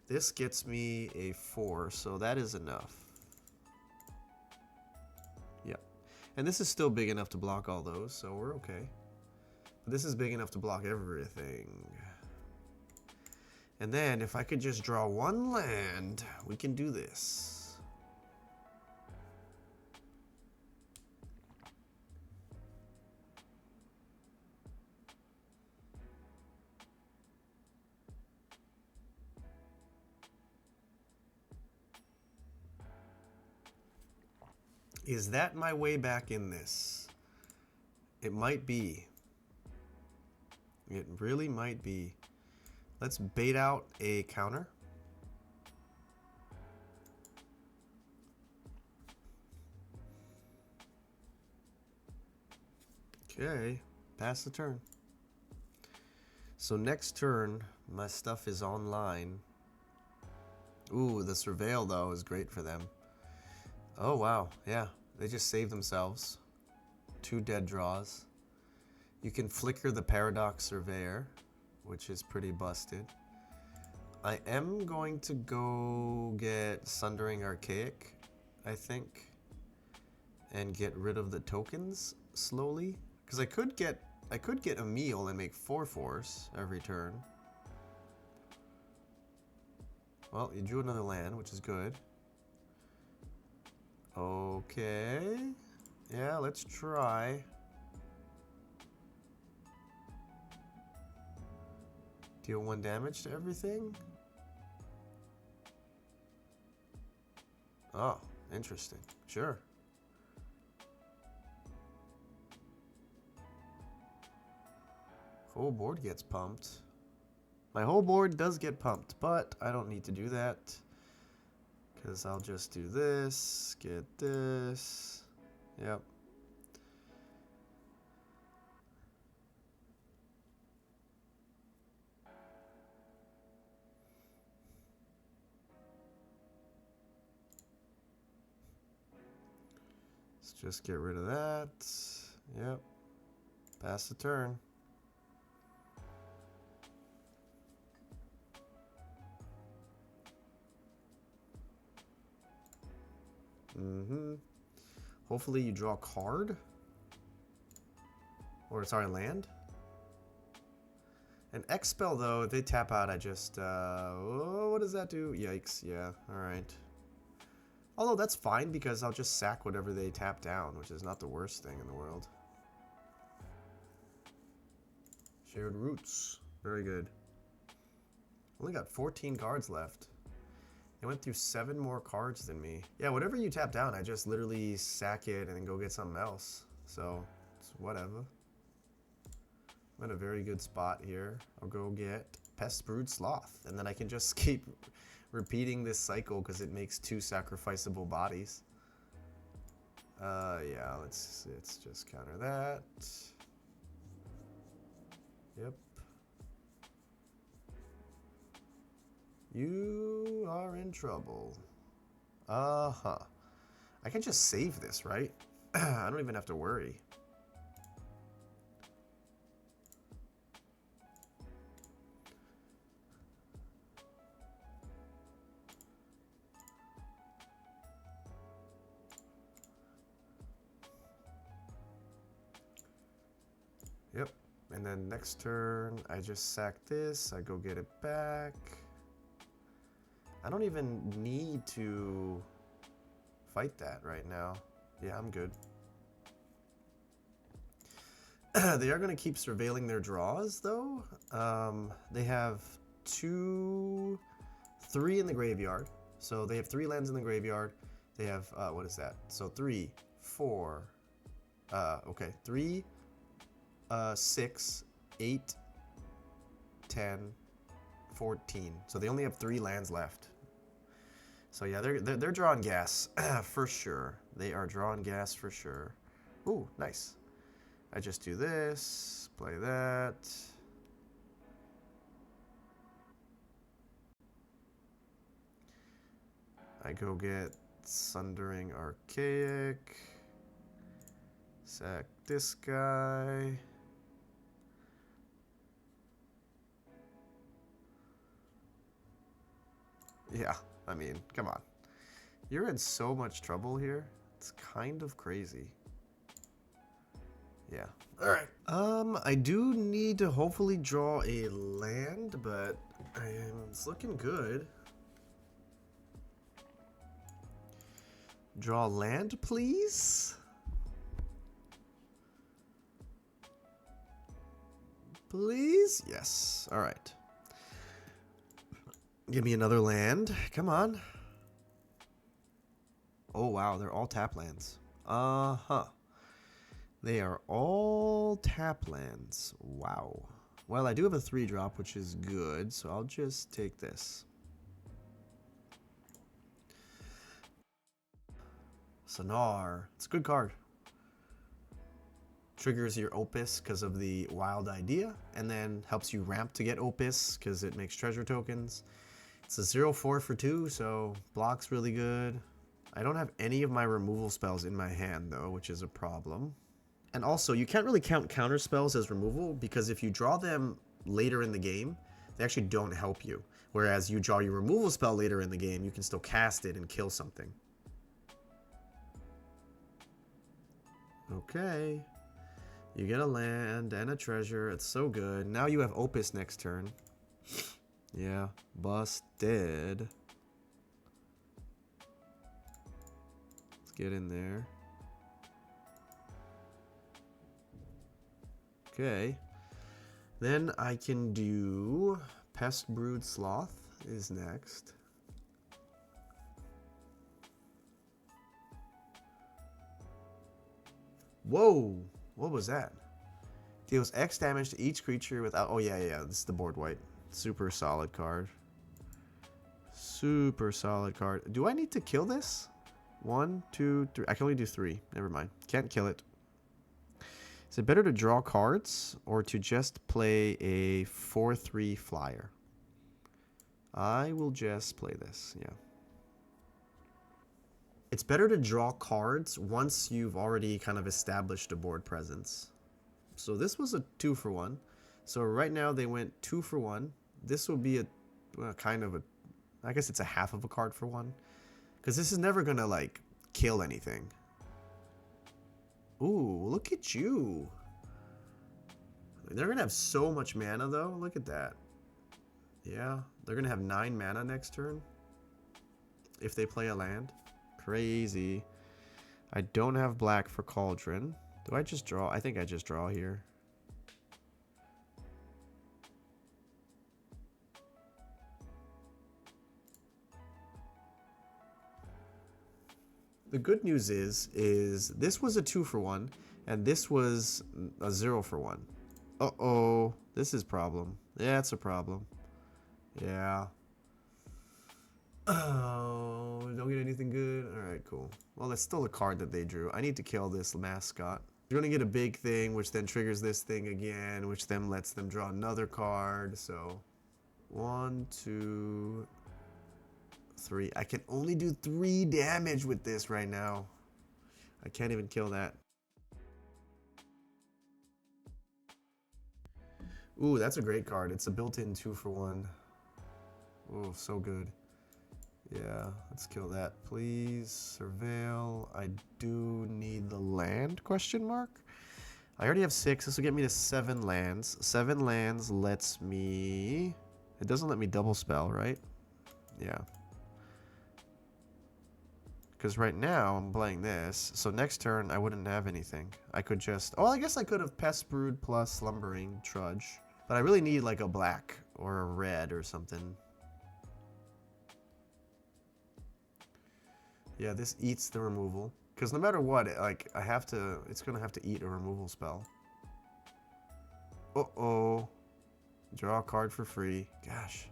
Speaker 1: This gets me a 4, so that is enough. Yep. And this is still big enough to block all those, so we're okay. But this is big enough to block everything. And then, if I could just draw 1 land, we can do this. Is that my way back in this? It might be. It really might be. Let's bait out a counter. Okay, pass the turn. So next turn, my stuff is online. Ooh, the Surveil, though, is great for them. Oh, wow. Yeah, they just saved themselves. 2 dead draws. You can flicker the Paradox Surveyor, which is pretty busted. I am going to go get Sundering Archaic, I think, and get rid of the tokens slowly. Because I could get Emil and make 4/4s every turn. Well, you drew another land, which is good. Okay. Yeah, let's try. Deal 1 damage to everything? Oh, interesting. Sure. Whole board gets pumped. My whole board does get pumped, but I don't need to do that. Because I'll just do this, get this. Yep. Let's just get rid of that. Yep. Pass the turn. Hopefully you draw a card. Or sorry, land. An X spell though, if they tap out, I just oh, what does that do? Yikes, yeah, alright. Although that's fine because I'll just sack whatever they tap down, which is not the worst thing in the world. Shared roots. Very good. Only got 14 cards left. They went through 7 more cards than me. Yeah, whatever you tap down, I just literally sack it and then go get something else. So, it's whatever. I'm in a very good spot here. I'll go get Pest Brood Sloth. And then I can just keep repeating this cycle because it makes 2 sacrificable bodies. Yeah, let's just counter that. Yep. You are in trouble. Uh-huh. I can just save this, right? I don't even have to worry. Yep. And then next turn, I just sack this. I go get it back. I don't even need to fight that right now. Yeah, I'm good. They are going to keep surveilling their draws, though. They have 3 in the graveyard. So they have 3 lands in the graveyard. They have, what is that? So 3, 4, okay, 3, 6, 8, 10, 14. So they only have 3 lands left. So yeah, they're drawing gas for sure. They are drawing gas for sure. Ooh, nice. I just do this, play that. I go get Sundering Archaic. Sack this guy. Yeah, I mean, come on. You're in so much trouble here. It's kind of crazy. Yeah. Alright. I do need to hopefully draw a land, but it's looking good. Draw land, please? Please? Yes. Alright. Give me another land. Come on. Oh, wow. They're all tap lands. Uh-huh. They are all tap lands. Wow. Well, I do have a 3-drop, which is good, so I'll just take this. Sonar. It's a good card. Triggers your Opus because of the wild idea, and then helps you ramp to get Opus because it makes treasure tokens. It's a 0/4 for 2, so block's really good. I don't have any of my removal spells in my hand, though, which is a problem. And also, you can't really count counter spells as removal, because if you draw them later in the game, they actually don't help you. Whereas you draw your removal spell later in the game, you can still cast it and kill something. Okay. You get a land and a treasure. It's so good. Now you have Opus next turn. Yeah, busted. Let's get in there. Okay. Then I can do Pest Brood Sloth is next. Whoa! What was that? Deals X damage to each creature without... Oh, yeah. This is the board white. Super solid card. Super solid card. Do I need to kill this? 1, 2, 3. I can only do 3. Never mind. Can't kill it. Is it better to draw cards or to just play a 4/3 flyer? I will just play this, yeah. It's better to draw cards once you've already kind of established a board presence. So this was a 2 for 1. So right now they went 2 for 1. This will be a kind of a... I guess it's a half of a card for 1. Because this is never going to, like, kill anything. Ooh, look at you. They're going to have so much mana, though. Look at that. Yeah, they're going to have 9 mana next turn. If they play a land. Crazy. I don't have black for Cauldron. Do I just draw? I think I just draw here. The good news is this was a 2 for 1, and this was a 0 for 1. Uh-oh. This is problem. Yeah, it's a problem. Yeah. Oh, don't get anything good? Alright, cool. Well, that's still a card that they drew. I need to kill this mascot. You're going to get a big thing, which then triggers this thing again, which then lets them draw another card. So, 1, 2, 3. I can only do 3 damage with this right now. I can't even kill that. Ooh, that's a great card. It's a built-in 2 for 1. Oh, so good. Yeah, let's kill that, please. Surveil. I do need the land, question mark? I already have 6. This will get me to 7 lands. 7 lands lets me... It doesn't let me double spell, right? Yeah. Because right now, I'm playing this. So next turn, I wouldn't have anything. I could just... Oh, I guess I could have Pest Brood plus Slumbering Trudge. But I really need like a black or a red or something. Yeah, this eats the removal. Because no matter what, like, I have to... It's going to have to eat a removal spell. Uh-oh. Draw a card for free. Gosh.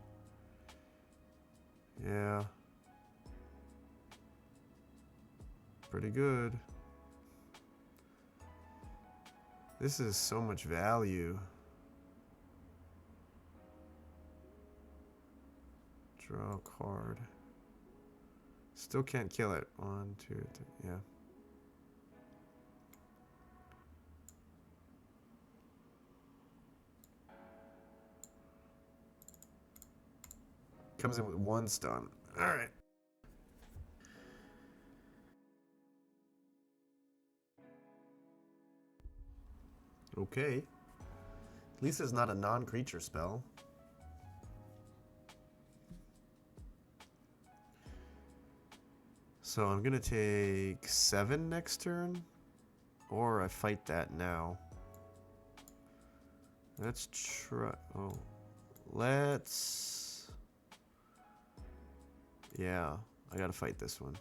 Speaker 1: Yeah. Pretty good. This is so much value. Draw a card. Still can't kill it. 1, 2, 3. Yeah. Comes in with 1 stun. Alright. Okay. At least it's not a non-creature spell. So I'm going to take 7 next turn. Or I fight that now. Let's try... Oh. Let's... Yeah. I got to fight this one.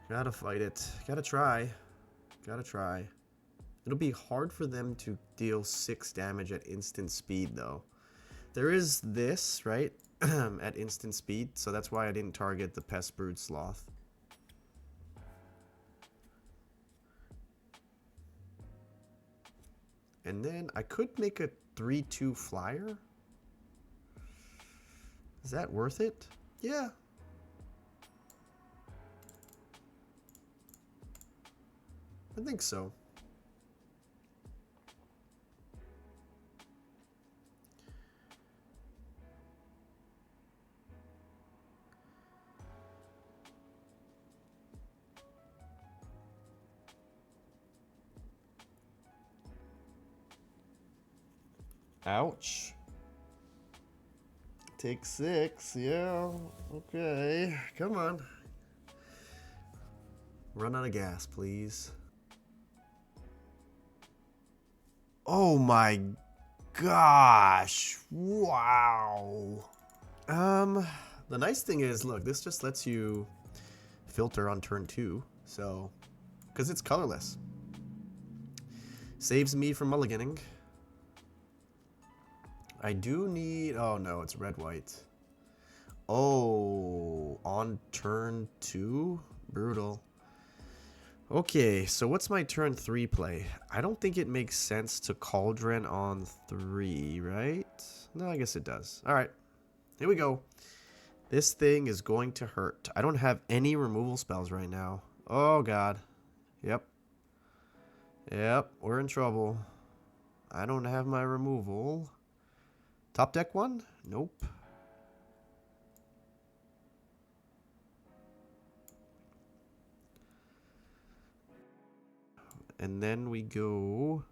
Speaker 1: Gotta fight it. Gotta try. Gotta try. It'll be hard for them to deal 6 damage at instant speed, though. There is this, right? At instant speed, so that's why I didn't target the Pest Brood Sloth. And then I could make a 3/2 flyer. Is that worth it? Yeah. I think so. Ouch. Take 6, yeah, okay. Come on. Run out of gas, please. Oh my gosh. Wow. The nice thing is, look, this just lets you filter on turn 2, so, because it's colorless. Saves me from mulliganing. I do need... Oh, no, it's red-white. Oh, on turn 2? Brutal. Okay, so what's my turn 3 play? I don't think it makes sense to Cauldron on 3, right? No, I guess it does. All right, here we go. This thing is going to hurt. I don't have any removal spells right now. Oh, God. Yep. Yep, we're in trouble. I don't have my removal. Top deck one? Nope. And then we go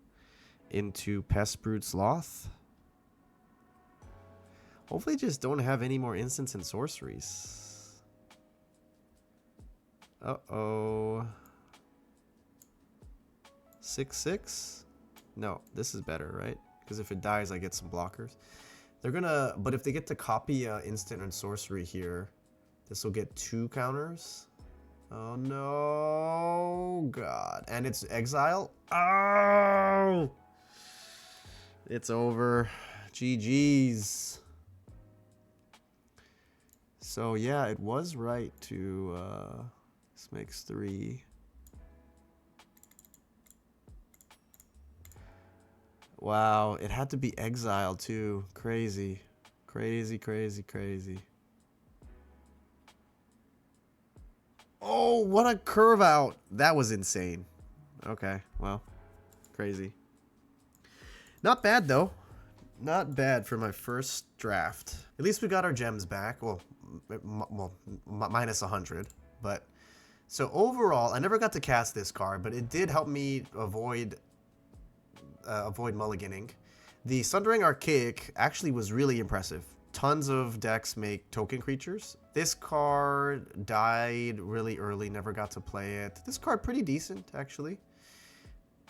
Speaker 1: into Pest Brood Sloth. Hopefully just don't have any more instants and sorceries. Uh-oh. 6/6? No, this is better, right? Because if it dies, I get some blockers. They're gonna, but if they get to copy instant and sorcery here, this will get 2 counters. Oh no, God. And it's exile. Oh! It's over. GG's. So yeah, it was right to, this makes 3. Wow, it had to be exiled too. Crazy. Crazy, crazy, crazy. Oh, what a curve out. That was insane. Okay, well, crazy. Not bad though. Not bad for my first draft. At least we got our gems back. Well, minus 100. But, so overall, I never got to cast this card, but it did help me avoid mulliganing. The Sundering Archaic actually was really impressive. Tons of decks make token creatures. This card died really early, never got to play it. This card pretty decent, actually.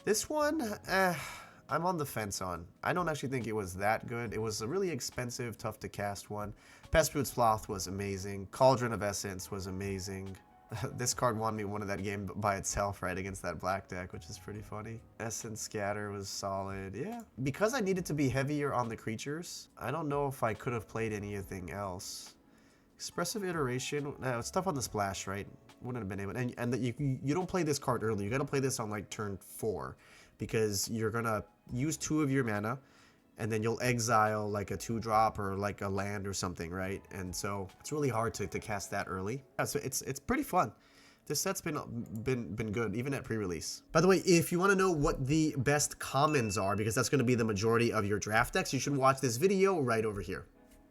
Speaker 1: This one, I'm on the fence on. I don't actually think it was that good. It was a really expensive, tough to cast one. Pest Brood Sloth was amazing. Cauldron of Essence was amazing. This card won me one of that game by itself, right, against that black deck, which is pretty funny. Essence Scatter was solid, yeah. Because I needed to be heavier on the creatures, I don't know if I could have played anything else. Expressive Iteration, no, it's tough on the splash, right? Wouldn't have been able, and you don't play this card early. You gotta play this on like turn 4, because you're gonna use 2 of your mana, and then you'll exile like a 2-drop or like a land or something, right? And so it's really hard to cast that early. Yeah, so it's pretty fun. This set's been good, even at pre-release. By the way, if you want to know what the best commons are, because that's going to be the majority of your draft decks, you should watch this video right over here.